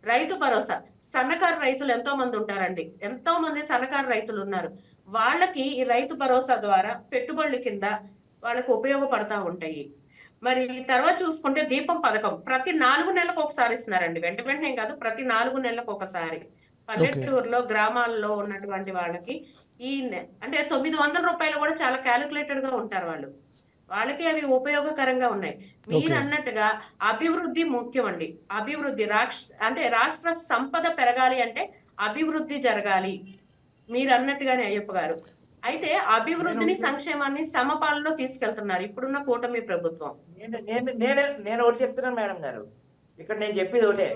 Speaker 2: రైతు భరోసా, సన్నకారు రైతులు ఎంతో మంది ఉంటారండి, ఎంతో మంది సన్నకారు రైతులు ఉన్నారు. వాళ్ళకి ఈ రైతు భరోసా ద్వారా పెట్టుబడుల కింద వాళ్ళకి ఉపయోగపడతా ఉంటాయి. మరి తర్వాత చూసుకుంటే దీపం పథకం ప్రతి 4 నెలలకు ఒకసారి ఇస్తున్నారండి. వెంటనే కాదు, ప్రతి 4 నెలలకు ఒకసారి పల్లెటూరులో, గ్రామాల్లో ఉన్నటువంటి వాళ్ళకి అంటే 900 రూపాయలు కూడా చాలా క్యాలిక్యులేటెడ్ గా ఉంటారు వాళ్ళకి అవి ఉపయోగకరంగా ఉన్నాయి. మీరు అన్నట్టుగా అభివృద్ధి ముఖ్యం అండి. అభివృద్ధి అంటే రాష్ట్ర సంపద పెరగాలి అంటే అభివృద్ధి జరగాలి, మీరు అన్నట్టుగానే అయ్యప్ప గారు. అయితే అభివృద్ధిని, సంక్షేమాన్ని సమపాలలో తీసుకెళ్తున్నారు ఇప్పుడున్న కూటమి ప్రభుత్వం.
Speaker 3: నేను ఒకటి చెప్తున్నాను మేడం గారు, ఇక్కడ నేను చెప్పేది ఒకటే,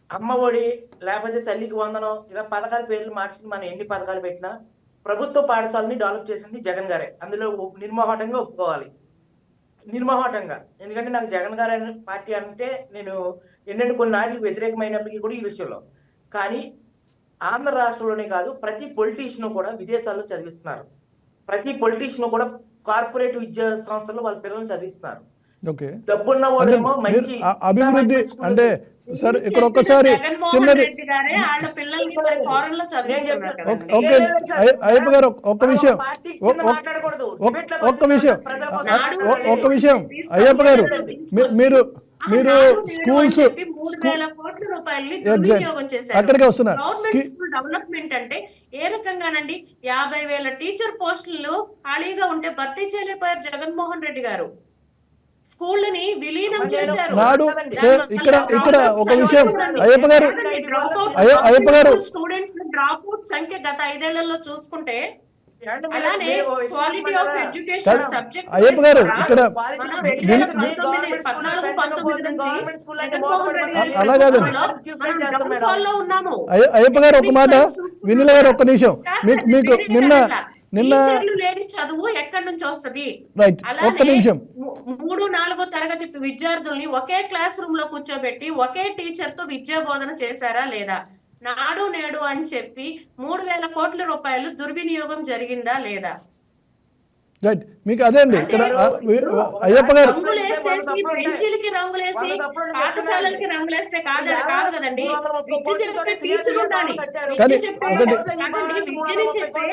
Speaker 3: అమ్మ ఒడి లేకపోతే తల్లికి వందనం ఇలా పథకాల పేర్లు మార్చుకుని మనం ఎన్ని పథకాలు పెట్టినా ప్రభుత్వ పాఠశాలని డెవలప్ చేసింది జగన్ గారే. అందులో నిర్మోహటంగా ఒప్పుకోవాలి, నిర్మోహటంగా. ఎందుకంటే నాకు జగన్ గారు అనే పార్టీ అంటే నేను ఎన్నెండు కొన్ని నాటికి వ్యతిరేకమైనప్పటికీ కూడా ఈ విషయంలో. కానీ ఆంధ్ర రాష్ట్రంలోనే కాదు, ప్రతి పొలిటీషియన్ కూడా విదేశాల్లో చదివిస్తున్నారు. ప్రతి పొలిటీషియన్ కూడా కార్పొరేట్ విద్యా సంస్థల్లో వాళ్ళ పిల్లల్ని చదివిస్తున్నారు. డబ్బున్న వాళ్ళేమో మంచి
Speaker 1: అభివృద్ధి అంటే సార్ ఇక్కడ ఒక్కసారి చిన్నది అయ్యప్ప గారు ఒక్క విషయం అయ్యప్ప గారు, మీరు స్కూల్స్ అక్కడికి వస్తున్నారు.
Speaker 2: డెవలప్మెంట్ అంటే ఏ రకంగానండి 50,000 టీచర్ పోస్టులు ఖాళీగా ఉంటే భర్తీ చేయలేకపోయారు జగన్మోహన్ రెడ్డి గారు. స్కూళ్ళని విలీనం చేశారు.
Speaker 1: ఇక్కడ ఒక విషయం అయ్యప్ప గారు
Speaker 2: స్టూడెంట్స్ డ్రాప్ అవుట్ సంఖ్య గత 5 ఏళ్లలో చూసుకుంటే, అలానే quality of education subject
Speaker 1: Ayyappa గారు ఇక్కడ అలా కాదండి. అయ్యప్ప గారు ఒక మాట, వినిల గారు ఒక్క నిమిషం, మీకు నిన్న
Speaker 2: లేని చదువు ఎక్కడి నుంచి వస్తుంది?
Speaker 1: ఒక్క నిమిషం.
Speaker 2: 3-4 తరగతి విద్యార్థుల్ని ఒకే క్లాస్ రూమ్ లో కూర్చోబెట్టి ఒకే టీచర్ తో విద్యా బోధన చేశారా లేదా? నాడు నేడు అని చెప్పి 3,000 కోట్ల రూపాయలు దుర్వినియోగం జరిగిందా లేదా?
Speaker 1: మీకు అదే అండి ఇక్కడ అయ్యప్ప గారు
Speaker 2: పెన్సిల్కి రంగులేసి పాఠశాలలకి రంగులేస్తే కాదు కదండి. విద్య చెప్పే టీచర్ ఉండాలి, విద్యని చెప్పే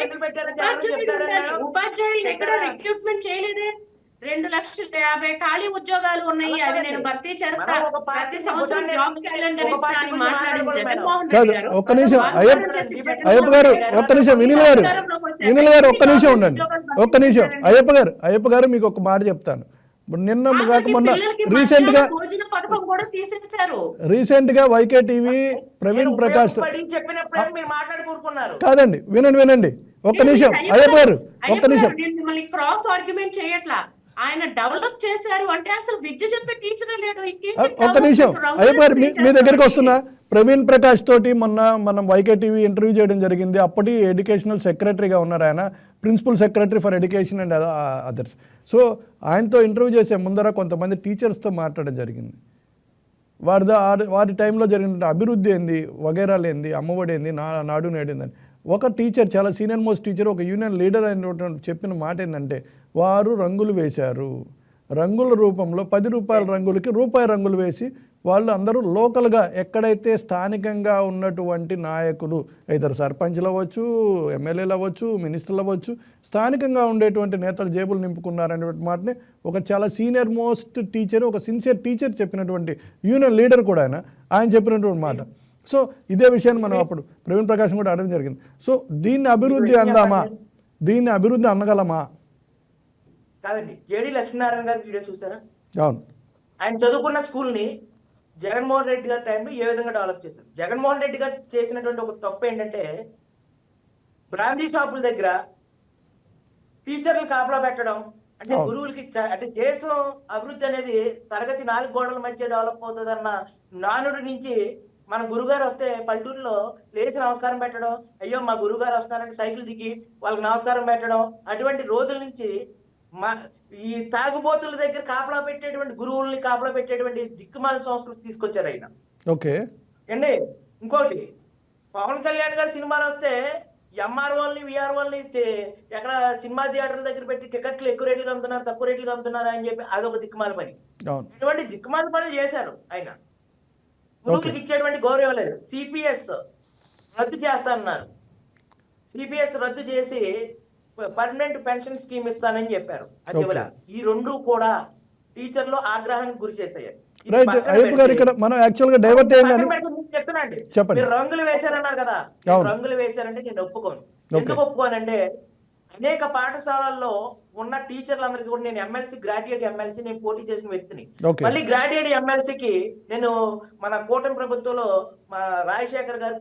Speaker 2: ఉపాధ్యాయులు ఎక్కడ రిక్రూట్మెంట్ చేయలేదే. 2,50,000 ఖాళీ ఉద్యోగాలు ఉన్నాయి, అవి నేను భర్తీ చేస్తా, ప్రతి సంవత్సరం జాబ్ క్యాలెండర్ ఇస్తా అని మాట్లాడిన జగన్మోహన్ రెడ్డి గారు
Speaker 1: ఒక్క నిమిషం అయ్యప్ప గారు ఒక్క నిమిషం వినిల గారు ఒక్క నిమిషం ఉండండి, ఒక్క నిమిషం. అయ్యప్ప గారు మీకు ఒక మాట చెప్తాను. నిన్న కాక మొన్న రీసెంట్ గా వైకే టీవీ ప్రవీణ్ ప్రకాష్ కాదండి, వినండి ఒక్క నిమిషం. అయ్యప్ప గారు ఒక్క నిమిషం.
Speaker 2: క్రాస్ ఆర్గ్యుమెంట్ చేయట్లా, ఆయన డెవలప్ చేశారు అంటే అసలు విద్య చెప్పే టీచర్ లేడు.
Speaker 1: ఒక్క నిమిషం అయ్యప్ప గారు, మీ దగ్గరికి వస్తున్నా. ప్రవీణ్ ప్రకాష్ తోటి మొన్న మనం వైకే టీవీ ఇంటర్వ్యూ చేయడం జరిగింది. అప్పటి ఎడ్యుకేషనల్ సెక్రటరీగా ఉన్నారు ఆయన, principal secretary for education and others. So ఆయనతో ఇంటర్వ్యూ చేసే ముందర కొంతమంది టీచర్స్తో మాట్లాడడం జరిగింది. వారి టైంలో జరిగిన అభివృద్ధి ఏంది, వగైరాలు ఏంది, అమ్మఒడి ఏంది, నాడు నేడిందని. ఒక టీచర్, చాలా సీనియర్ మోస్ట్ టీచర్, ఒక యూనియన్ లీడర్ అయినటువంటి చెప్పిన మాట ఏంటంటే, వారు రంగులు వేశారు, రంగుల రూపంలో 10 రూపాయల రంగులకి రూపాయి రంగులు వేసి వాళ్ళు అందరూ లోకల్గా ఎక్కడైతే స్థానికంగా ఉన్నటువంటి నాయకులు ఇద్దరు సర్పంచ్లు అవ్వచ్చు, ఎమ్మెల్యేలు అవ్వచ్చు, మినిస్టర్లు అవ్వచ్చు, స్థానికంగా ఉండేటువంటి నేతలు జేబులు నింపుకున్నారనేటువంటి మాటని ఒక చాలా సీనియర్ మోస్ట్ టీచర్, ఒక సిన్సియర్ టీచర్ చెప్పినటువంటి యూనియన్ లీడర్ కూడా ఆయన చెప్పినటువంటి మాట. సో ఇదే విషయాన్ని మనం అప్పుడు ప్రవీణ్ ప్రకాశం కూడా అడగడం జరిగింది. సో దీన్ని అభివృద్ధి అందామా, దీన్ని అభివృద్ధి అనగలమా?
Speaker 3: కాదండి, జేడి లక్ష్మీనారాయణ గారి వీడియో చూసారా?
Speaker 1: అవును,
Speaker 3: ఆయన చదువుకున్న స్కూల్ని జగన్మోహన్ రెడ్డి గారి టైంలో ఏ విధంగా డెవలప్ చేశారు? జగన్మోహన్ రెడ్డి గారు చేసినటువంటి ఒక తప్పు ఏంటంటే, బ్రాందీ షాపుల దగ్గర టీచర్లు కాపలా పెట్టడం. అంటే గురువులకి అంటే దేశం అభివృద్ధి అనేది తరగతి 4 గోడల మధ్య డెవలప్ అవుతుంది అన్న నానుడి నుంచి మన గురుగారు వస్తే పల్లెటూరులో లేచి నమస్కారం పెట్టడం, అయ్యో మా గురుగారు వస్తున్నారంటే సైకిల్ దిగి వాళ్ళకి నమస్కారం పెట్టడం, అటువంటి రోజుల నుంచి ఈ తాగుబోతుల దగ్గర కాపలా పెట్టేటువంటి గురువుల్ని కాపలా పెట్టేటువంటి దిక్కుమాల సంస్కృతి తీసుకొచ్చారు ఆయన.
Speaker 1: ఓకే
Speaker 3: అండి, ఇంకోటి పవన్ కళ్యాణ్ గారు సినిమాలు వస్తే ఎంఆర్ఓల్ని విఆర్ఓల్ని ఎక్కడ సినిమా థియేటర్ల దగ్గర పెట్టి టికెట్లు ఎక్కువ రేట్లుగా అమ్ముతున్నారు, తక్కువ రేట్లుగా అమ్ముతున్నారు అని చెప్పి అదొక దిక్కుమాల పని. ఇటువంటి దిక్కుమాల పనులు చేశారు ఆయన. గురువులకు ఇచ్చేటువంటి గౌరవం లేదు. సిపిఎస్ రద్దు చేస్తానన్నారు. సిపిఎస్ రద్దు చేసి పర్మనెంట్ పెన్షన్ స్కీమ్ ఇస్తానని చెప్పారు. అది ఈ రెండు కూడా టీచర్లు ఆగ్రహానికి గురి చేశాయి.
Speaker 1: రైట్ అయ్యప్ప గారు, ఇక్కడ మనం యాక్చువల్ గా డైవర్ట్
Speaker 3: చెప్తున్నాండి,
Speaker 1: చెప్పండి.
Speaker 3: మీరు రంగులు వేశారన్నారు కదా, రంగులు వేశారంటే నేను ఒప్పుకోను. ఎందుకు ఒప్పుకోనంటే, అనేక పాఠశాలల్లో ఉన్న టీచర్లందరికీ కూడా నేను ఎమ్మెల్సీ, గ్రాడ్యుయేట్ ఎమ్మెల్సీ నేను పోటీ చేసిన వ్యక్తిని. మళ్ళీ గ్రాడ్యుయేట్ ఎమ్మెల్సీకి నేను మన కూటమి ప్రభుత్వంలో మా రాజశేఖర్ గారు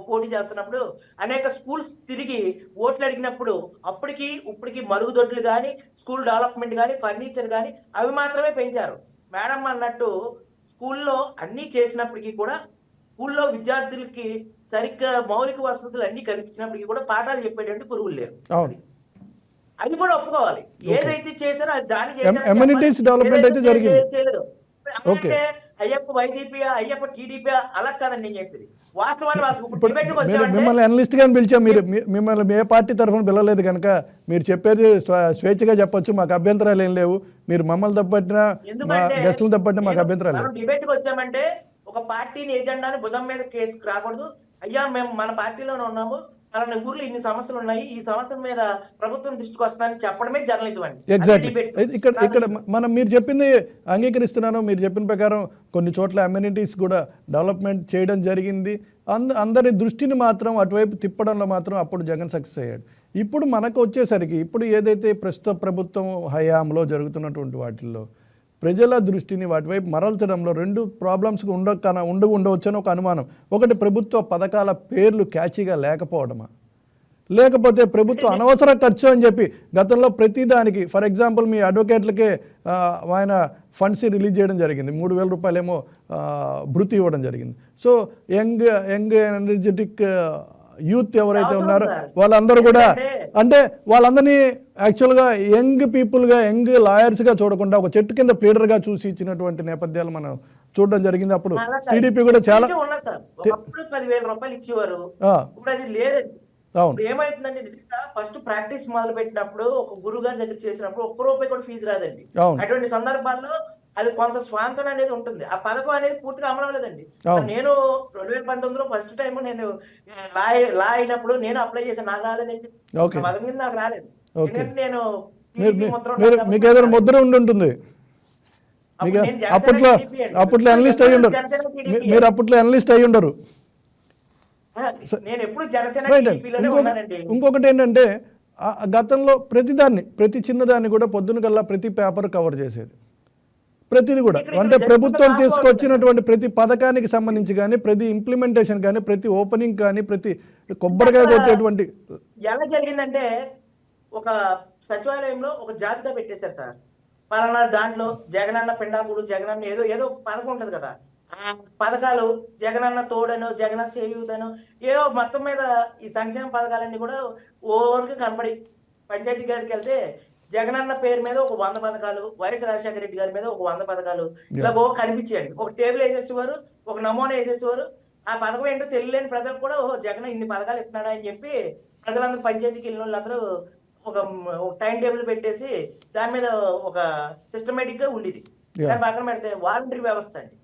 Speaker 3: పోటీ చేస్తున్నప్పుడు అనేక స్కూల్స్ తిరిగి ఓట్లు అడిగినప్పుడు ఇప్పటికి మరుగుదొడ్లు కానీ, స్కూల్ డెవలప్మెంట్ కానీ, ఫర్నిచర్ కానీ అవి మాత్రమే పెంచారు. మేడం అన్నట్టు స్కూల్లో అన్ని చేసినప్పటికీ కూడా స్కూల్లో విద్యార్థులకి సరిగ్గా మౌలిక వసతులు అన్ని కల్పించినప్పటికీ కూడా పాఠాలు చెప్పేటువంటి గురువులు లేరు. అది కూడా ఒప్పుకోవాలి. ఏదైతే చేశారో అది చేయలేదు. అంటే అయ్యప్ప వైసీపీ, అయ్యప్ప టీడీపీ అలా కాదండి నేను చెప్పేది.
Speaker 1: మిమ్మల్ని అనలిస్ట్ గా పిలిచాం, మిమ్మల్ని ఏ పార్టీ తరఫున పిలవలేదు కనుక మీరు చెప్పేది స్వేచ్ఛగా చెప్పొచ్చు, మాకు అభ్యంతరాలు ఏం లేవు. మీరు మమ్మల్ని తప్పట్టినా గెస్టులు తప్పట్టినా మాకు అభ్యంతరాలు లేవు.
Speaker 3: డిబేట్ కి వచ్చామంటే ఒక పార్టీని ఏజెండాని భుజం మీద కేసుకు రాకూడదు. అయ్యా మేము మన పార్టీలోనే ఉన్నాము, అలాంటి ఊర్లో ఇన్ని సమస్యలు ఉన్నాయి, ఈ సమస్యల మీద ప్రభుత్వం దృష్టికి వస్తానని చెప్పడమే జర్నలిజం అండి.
Speaker 1: ఎగ్జాక్ట్లీ. ఇక్కడ మనం మీరు చెప్పింది అంగీకరిస్తున్నాను. మీరు చెప్పిన ప్రకారం కొన్ని చోట్ల అమ్యూనిటీస్ కూడా డెవలప్మెంట్ చేయడం జరిగింది. అందరి దృష్టిని మాత్రం అటువైపు తిప్పడంలో మాత్రం అప్పుడు జగన్ సక్సెస్ అయ్యాడు. ఇప్పుడు మనకు వచ్చేసరికి ఇప్పుడు ఏదైతే ప్రస్తుత ప్రభుత్వం హయాంలో జరుగుతున్నటువంటి వాటిల్లో ప్రజల దృష్టిని వాటివైపు మరల్చడంలో 2 ప్రాబ్లమ్స్ ఉండవచ్చు అని ఒక అనుమానం. ఒకటి, ప్రభుత్వ పథకాల పేర్లు క్యాచీగా లేకపోవడమా, లేకపోతే ప్రభుత్వం అనవసర ఖర్చు అని చెప్పి గతంలో ప్రతిదానికి, ఫర్ ఎగ్జాంపుల్ మీ అడ్వకేట్లకే ఆయన ఫండ్స్ రిలీజ్ చేయడం జరిగింది, 3,000 రూపాయలేమో భృతి ఇవ్వడం జరిగింది. సో యంగ్ ఎనర్జెటిక్ యూత్ ఎవరైతే ఉన్నారో వాళ్ళందరూ కూడా, అంటే వాళ్ళందరినీ యాక్చువల్గా యంగ్ పీపుల్గా, యంగ్ లాయర్స్గా చూడకుండా ఒక చెట్టు కింద ప్లీడర్గా చూసి ఇచ్చినటువంటి నేపథ్యాలు మనం చూడడం జరిగింది. అప్పుడు టీడీపీ కూడా చాలా
Speaker 3: 10,000 రూపాయలు ఇచ్చేవారు, ఇప్పుడు అది లేదండి. ఏమైతుందండి, ఫస్ట్ ప్రాక్టీస్ మొదలు పెట్టినప్పుడు ఒక గురుగారి దగ్గర చేసినప్పుడు 1 రూపాయి కూడా ఫీజు రాదండి. అటువంటి సందర్భాల్లో అది కొంత స్వాంతన అనేది ఉంటుంది. ఆ పథకం అనేది పూర్తిగా అమలు అవ్వలేదండి. నేను 2019లో ఫస్ట్ టైం నేను లా అయినప్పుడు నేను అప్లై చేశాను, నాకు రాలేదండి. పథకం కింద నాకు రాలేదు. నేను
Speaker 1: మీకు ఏదైనా ముద్ర ఉంటుంది, అప్పట్లో అనలిస్ట్ అయ్యి ఉండరు, మీరు అప్పట్లో అనలిస్ట్ అయ్యి ఉండరు. ఇంకొకటి ఏంటంటే, గతంలో ప్రతి చిన్నదాన్ని కూడా పొద్దున కల్లా ప్రతి పేపర్ కవర్ చేసేది, ప్రతిది కూడా. అంటే ప్రభుత్వం తీసుకొచ్చినటువంటి ప్రతి పథకానికి సంబంధించి కానీ, ప్రతి ఇంప్లిమెంటేషన్ కానీ, ప్రతి ఓపెనింగ్ కానీ, ప్రతి కొబ్బరికాయ కొట్టేటువంటి.
Speaker 3: ఎలా జరిగిందంటే, ఒక సచివాలయంలో ఒక జాబితా పెట్టేశారు సార్. పలానా దాంట్లో జగనన్న పిండాకుడు, జగనన్న ఏదో పథకం ఉంటది కదా, ఆ పథకాలు జగనన్న తోడనో, జగనన్న చేయూతనో ఏదో మొత్తం మీద ఈ సంక్షేమ పథకాలన్నీ కూడా ఓవర్గా కనపడి పంచాయతీ గారికి వెళ్తే జగనన్న పేరు మీద ఒక 100 పథకాలు, వైఎస్ రాజశేఖర రెడ్డి గారి మీద ఒక 100 పథకాలు ఇలా కనిపించేయండి. ఒక టేబుల్ వేసేసేవారు, ఒక నమూనా వేసేసేవారు. ఆ పథకం ఏంటో తెలియలేని ప్రజలు కూడా జగన్ ఇన్ని పథకాలు ఇస్తున్నాడా అని చెప్పి ప్రజలందరూ, పంచాయతీకి వెళ్ళిన వాళ్ళందరూ ఒక టైం టేబుల్ పెట్టేసి దాని మీద ఒక సిస్టమేటిక్ గా ఉండేది. దాని పక్కన పెడితే వాలంటరీ వ్యవస్థ అండి.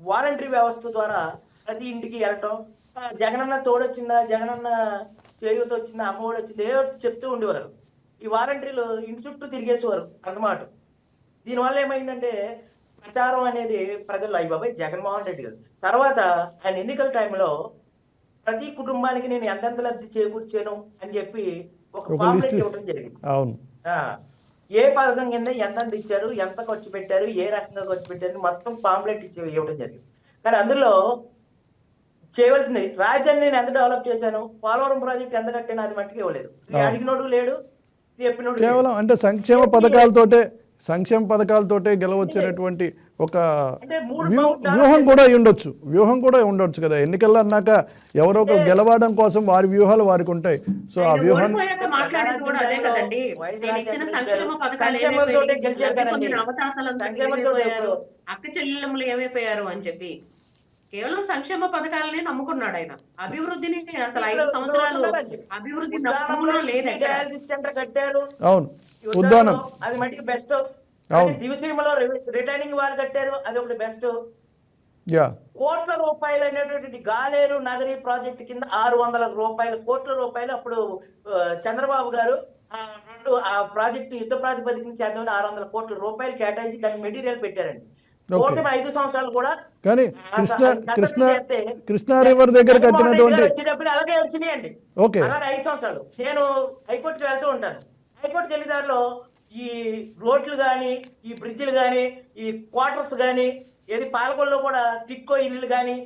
Speaker 3: వాలంటరీ వ్యవస్థ ద్వారా ప్రతి ఇంటికి వెళ్ళటం, జగనన్న తోడొచ్చిందా, జగనన్న చేయూత వచ్చిందా, అమ్మఒడి వచ్చిందా, ఏదో ఒకటి చెప్తూ ఉండేవారు. ఈ వాలంటీర్లు ఇంటి చుట్టూ తిరిగేసేవారు అన్నమాట. దీనివల్ల ఏమైందంటే ప్రచారం అనేది ప్రజల్లో అయ్యి బాబాయ్ జగన్మోహన్ రెడ్డి గారు తర్వాత ఆయన ఎన్నికల టైంలో ప్రతి కుటుంబానికి నేను ఎంతెంత లబ్ధి చేకూర్చాను అని చెప్పి ఒక
Speaker 1: ఒక
Speaker 3: పాంప్లెట్
Speaker 1: లిస్ట్.
Speaker 3: ఇవ్వడం జరిగింది.
Speaker 1: అవును.
Speaker 3: ఆ, ఏ పథకం కింద ఎంతెంత ఇచ్చారు, ఎంత ఖర్చు పెట్టారు, ఏ రకంగా ఖర్చు పెట్టారు మొత్తం పాంప్లెట్ ఇవ్వడం జరిగింది. కానీ అందులో చేయవలసింది రాజధాని నేను ఎంత డెవలప్ చేశాను, పోలవరం ప్రాజెక్ట్ ఎంత కట్టాను అది మట్టుకు ఇవ్వలేదు. అడిగినోడు లేడు, చెప్పినోడు లేడు.
Speaker 1: కేవలం అంటే సంక్షేమ పథకాలతోటే గెలవచ్చినటువంటి ఒక
Speaker 3: అంటే మూడు
Speaker 1: వ్యూహం కూడా ఉండొచ్చు కదా. ఎన్నికల్లో అన్నాక ఎవరో ఒకరు గెలవడం కోసం వారి వ్యూహాలు వారికి ఉంటాయి. సో ఆ
Speaker 2: ఆయన
Speaker 1: వ్యూహాన్ని
Speaker 2: ఓడిపోయాక మాట్లాడేది కూడా అదే కదండి. నేను ఇచ్చిన సంక్షేమ పథకాలు
Speaker 3: సంక్షేమంతోటే గెలిచారు కదండి.
Speaker 2: అవతాతలంతా
Speaker 3: సంక్షేమంతోటే
Speaker 2: ఏమైపోయారు, అక్క చెల్లెమ్మలు ఏమైపోయారు అని చెప్పి కేవలం సంక్షేమ పథకాలనే నమ్ముకున్నాడు ఆయన. అభివృద్ధిని అసలు 5 సంవత్సరాలు అభివృద్ధి నమ్ముకున్నా లేదు ఎక్కడ.
Speaker 3: డయాలసిస్ సెంటర్ కట్టారు.
Speaker 1: అవును, ఉద్దానం
Speaker 3: అది మటుకు బెస్ట్.
Speaker 1: అవును.
Speaker 3: దివసీమలో రిటైనింగ్ వాళ్ళు కట్టారు, అది ఒకటి బెస్ట్.
Speaker 1: యా
Speaker 3: కోట్ల రూపాయలు అనేటువంటి గాలేరు నగరి ప్రాజెక్ట్ కింద 600 కోట్ల రూపాయలు అప్పుడు చంద్రబాబు గారు ఆ ప్రాజెక్టు యుద్ధ ప్రాతిపదికన చేద్దామని 600 కోట్ల రూపాయలు కేటాయించి దానికి మెటీరియల్ పెట్టారండి. కూటమి 5 సంవత్సరాలు కూడా
Speaker 1: కానీ కృష్ణా రివర్ దగ్గర కట్టినటువంటి
Speaker 3: వచ్చేటప్పుడు అలాగే వచ్చినాయండి.
Speaker 1: ఓకే,
Speaker 3: అలాగే 5 సంవత్సరాలు నేను హైకోర్టుకి వెళ్తూ ఉంటాను. హైకోర్టుకి వెళ్ళే దారిలో ఈ రోడ్లు కానీ, ఈ బ్రిడ్జిలు కానీ, ఈ క్వార్టర్స్ కానీ, ఏది పాలకొల్లో కూడా టిక్కో ఇల్లు కానీ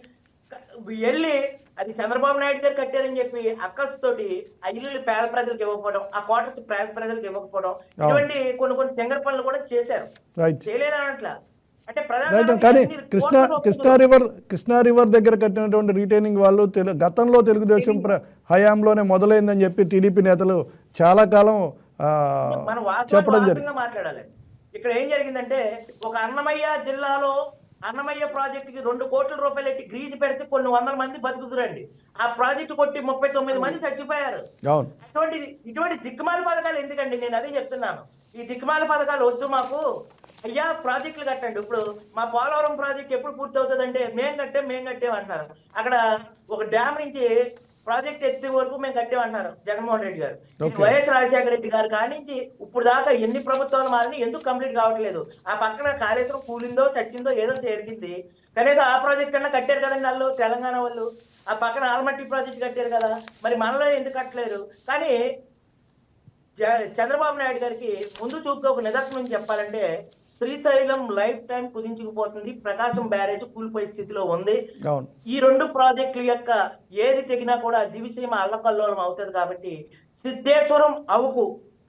Speaker 3: వెళ్ళి అది చంద్రబాబు నాయుడు గారు కట్టారని చెప్పి అక్కస్తోటి ఆ ఇల్లు పేద ప్రజలకు ఇవ్వకపోవడం, ఆ క్వార్టర్స్ పేద ప్రజలకు ఇవ్వకపోవడం, ఇటువంటి కొన్ని తింగర పనులు కూడా చేశారు. చేయలేదన్నట్లా అంటే
Speaker 1: కానీ కృష్ణా రివర్ దగ్గర కట్టినటువంటి రిటైనింగ్ వాళ్ళు గతంలో తెలుగుదేశం హయాంలోనే మొదలైందని చెప్పి టీడీపీ నేతలు చాలా కాలం
Speaker 3: మనం
Speaker 1: చెప్పడం జరిగింది.
Speaker 3: మాట్లాడాలి. ఇక్కడ ఏం జరిగిందంటే ఒక అన్నమయ్య జిల్లాలో అన్నమయ్య ప్రాజెక్టుకి 2 కోట్ల రూపాయలు ఎట్టి గ్రీజ్ పెడితే కొన్ని 100 మంది బతుకుతురండి. ఆ ప్రాజెక్టు కొట్టి 39 మంది చచ్చిపోయారు. ఇటువంటి దిక్కుమాల పథకాలు ఎందుకండి? నేను అదే చెప్తున్నాను. ఈ దిక్కుమాల పథకాలు వద్దు మాకు. అయ్యా ప్రాజెక్టులు కట్టండి. ఇప్పుడు మా పోలవరం ప్రాజెక్ట్ ఎప్పుడు పూర్తి అవుతుంది అంటే మేం కట్టాం అంటున్నారు. అక్కడ ఒక డ్యామ్ నుంచి ప్రాజెక్ట్ ఎత్తే వరకు మేము కట్టామంటున్నారు జగన్మోహన్ రెడ్డి గారు. వైఎస్ రాజశేఖర రెడ్డి గారు కానించి ఇప్పుడు దాకా ఎన్ని ప్రభుత్వాలు మారిని ఎందుకు కంప్లీట్ కావట్లేదు? ఆ పక్కన కాళేశ్వరం కూలిందో చచ్చిందో ఏదో జరిగింది. కనీసం ఆ ప్రాజెక్ట్ అన్నా కట్టారు కదండి వాళ్ళు, తెలంగాణ వాళ్ళు. ఆ పక్కన ఆల్మట్టి ప్రాజెక్ట్ కట్టారు కదా, మరి మనలో ఎందుకు కట్టలేరు? కానీ చంద్రబాబు నాయుడు గారికి ముందు చూపుగా ఒక నిదర్శనం చెప్పాలంటే శ్రీశైలం లైఫ్ టైం కుదించుకుపోతుంది. ప్రకాశం బ్యారేజ్ కూలిపోయే స్థితిలో ఉంది. ఈ 2 ప్రాజెక్టుల యొక్క ఏది తెగినా కూడా దివిసీమ అల్లకల్లోలం అవుతుంది. కాబట్టి సిద్ధేశ్వరం అవుకు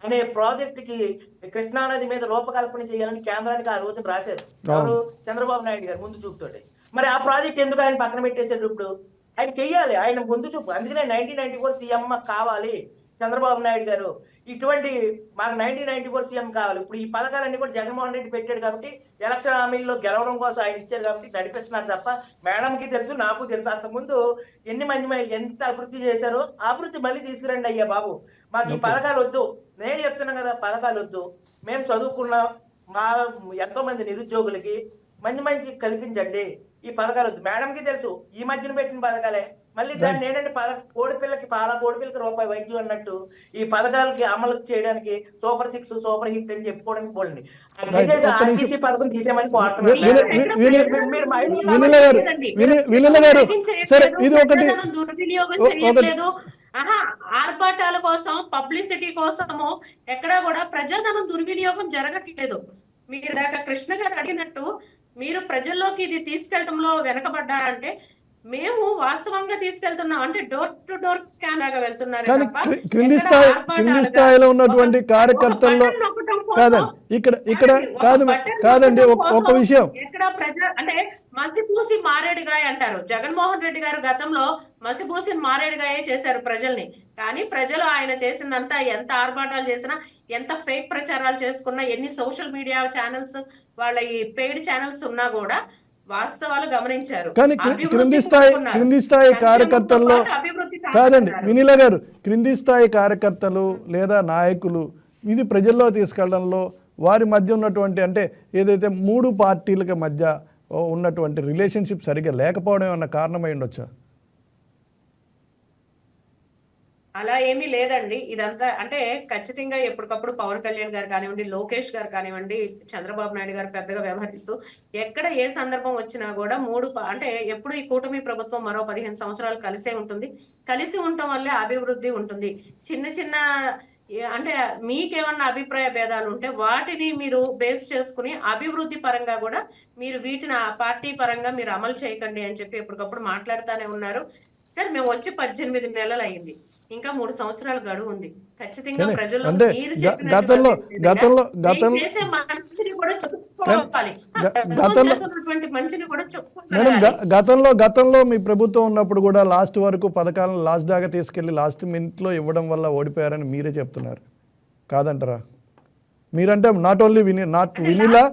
Speaker 3: అనే ప్రాజెక్టుకి కృష్ణానది మీద రూపకల్పన చేయాలని కేంద్రానికి ఆ రోజున రాశారు ఎవరు? చంద్రబాబు నాయుడు గారు ముందు చూపుతోటి. మరి ఆ ప్రాజెక్ట్ ఎందుకు ఆయన పక్కన పెట్టేశారు? ఇప్పుడు ఆయన చెయ్యాలి, ఆయన ముందు చూపు. అందుకనే 1994 సీఎం కావాలి చంద్రబాబు నాయుడు గారు. ఇటువంటి మాకు 1994 సీఎం కావాలి. ఇప్పుడు ఈ పథకాలన్నీ కూడా జగన్మోహన్ రెడ్డి పెట్టాడు కాబట్టి ఎలక్షన్ హామీల్లో గెలవడం కోసం ఆయన ఇచ్చారు కాబట్టి నడిపిస్తున్నారు తప్ప మేడంకి తెలుసు, నాకు తెలుసు. అంతకుముందు ఎన్ని మంది ఎంత అభివృద్ధి చేశారో అభివృద్ధి మళ్ళీ తీసుకురండి అయ్యా బాబు. మాకు ఈ పథకాలు వద్దు. నేను చెప్తున్నాను కదా, పథకాలు వద్దు. మేము చదువుకున్నాం, మా ఎంతో మంది నిరుద్యోగులకి మంచి కల్పించండి. ఈ పథకాలు వద్దు. మేడంకి తెలుసు ఈ మధ్యన పెట్టిన పథకాలే. మళ్ళీ దాన్ని ఏంటంటే కోడిపిల్లకి రూపాయి వైద్యం అన్నట్టు ఈ పథకాలకి అమలు చేయడానికి సూపర్ 6 సూపర్ హిట్ అని చెప్పుకోవడానికి పోండి. ఆర్టీసీ పథకం తీసేమని
Speaker 2: ఆర్భాటాల కోసం, పబ్లిసిటీ కోసము ఎక్కడా కూడా ప్రజాధనం దుర్వినియోగం జరగట్లేదు. మీరు దాకా కృష్ణ గారు అడిగినట్టు మీరు ప్రజల్లోకి ఇది తీసుకెళ్లడంలో వెనకబడ్డారంటే మేము వాస్తవంగా తీసుకెళ్తున్నాం. అంటే డోర్ టు డోర్ క్యాంప్ వెళ్తున్నారు.
Speaker 1: క్రింది స్థాయిలో ఉన్నటువంటి కార్యకర్తల్లో కాదండి ఒక విషయం.
Speaker 2: ఎక్కడ ప్రజా అంటే మసిపూసి మారేడుగాయ అంటారు. జగన్మోహన్ రెడ్డి గారు గతంలో మసిపూసి మారేడుగాయే చేశారు ప్రజల్ని. కానీ ప్రజలు ఆయన చేసిందంతా ఎంత ఆర్భాటాలు చేసినా, ఎంత ఫేక్ ప్రచారాలు చేసుకున్నా, ఎన్ని సోషల్ మీడియా ఛానల్స్ వాళ్ళ ఈ పెయిడ్ ఛానల్స్ ఉన్నా కూడా వాస్తవాలు గమనించారు.
Speaker 1: కానీ క్రింది స్థాయి కార్యకర్తల్లో కాదండి వినీల గారు, క్రింది స్థాయి కార్యకర్తలు లేదా నాయకులు ఇది ప్రజల్లో తీసుకెళ్లడంలో వారి మధ్య ఉన్నటువంటి అంటే ఏదైతే 3 పార్టీలకి మధ్య ఉన్నటువంటి రిలేషన్షిప్ సరిగ్గా లేకపోవడం అన్న కారణమై ఉండొచ్చా?
Speaker 2: అలా ఏమీ లేదండి. ఇదంతా అంటే ఖచ్చితంగా ఎప్పటికప్పుడు పవన్ కళ్యాణ్ గారు కానివ్వండి, లోకేష్ గారు కానివ్వండి, చంద్రబాబు నాయుడు గారు పెద్దగా వ్యవహరిస్తూ ఎక్కడ ఏ సందర్భం వచ్చినా కూడా అంటే ఎప్పుడు ఈ కూటమి ప్రభుత్వం మరో 15 సంవత్సరాలు కలిసే ఉంటుంది. కలిసి ఉండటం వల్లే అభివృద్ధి ఉంటుంది. చిన్న చిన్న అంటే మీకేమన్నా అభిప్రాయ భేదాలు ఉంటే వాటిని మీరు బేస్ చేసుకుని అభివృద్ధి పరంగా కూడా మీరు వీటిని ఆ పార్టీ పరంగా మీరు అమలు చేయకండి అని చెప్పి ఎప్పటికప్పుడు మాట్లాడుతూనే ఉన్నారు. సార్ మేము వచ్చి 18 నెలలు అయింది. ఇంకా 3 సంవత్సరాలు గడువు ఉంది. ఖచ్చితంగా ప్రజల్లో
Speaker 1: అంటే
Speaker 2: మీరు
Speaker 1: గతంలో
Speaker 2: చేసే మంచిని కూడా చెప్పుకోవాలి. మంచిని కూడా
Speaker 1: మేడం, గతంలో మీ ప్రభుత్వం ఉన్నప్పుడు కూడా లాస్ట్ వరకు పథకాలను లాస్ట్ దాకా తీసుకెళ్లి లాస్ట్ మినిట్లో ఇవ్వడం వల్ల ఓడిపోయారని మీరే చెప్తున్నారు, కాదంటారా? మీరంటే not only వినిలా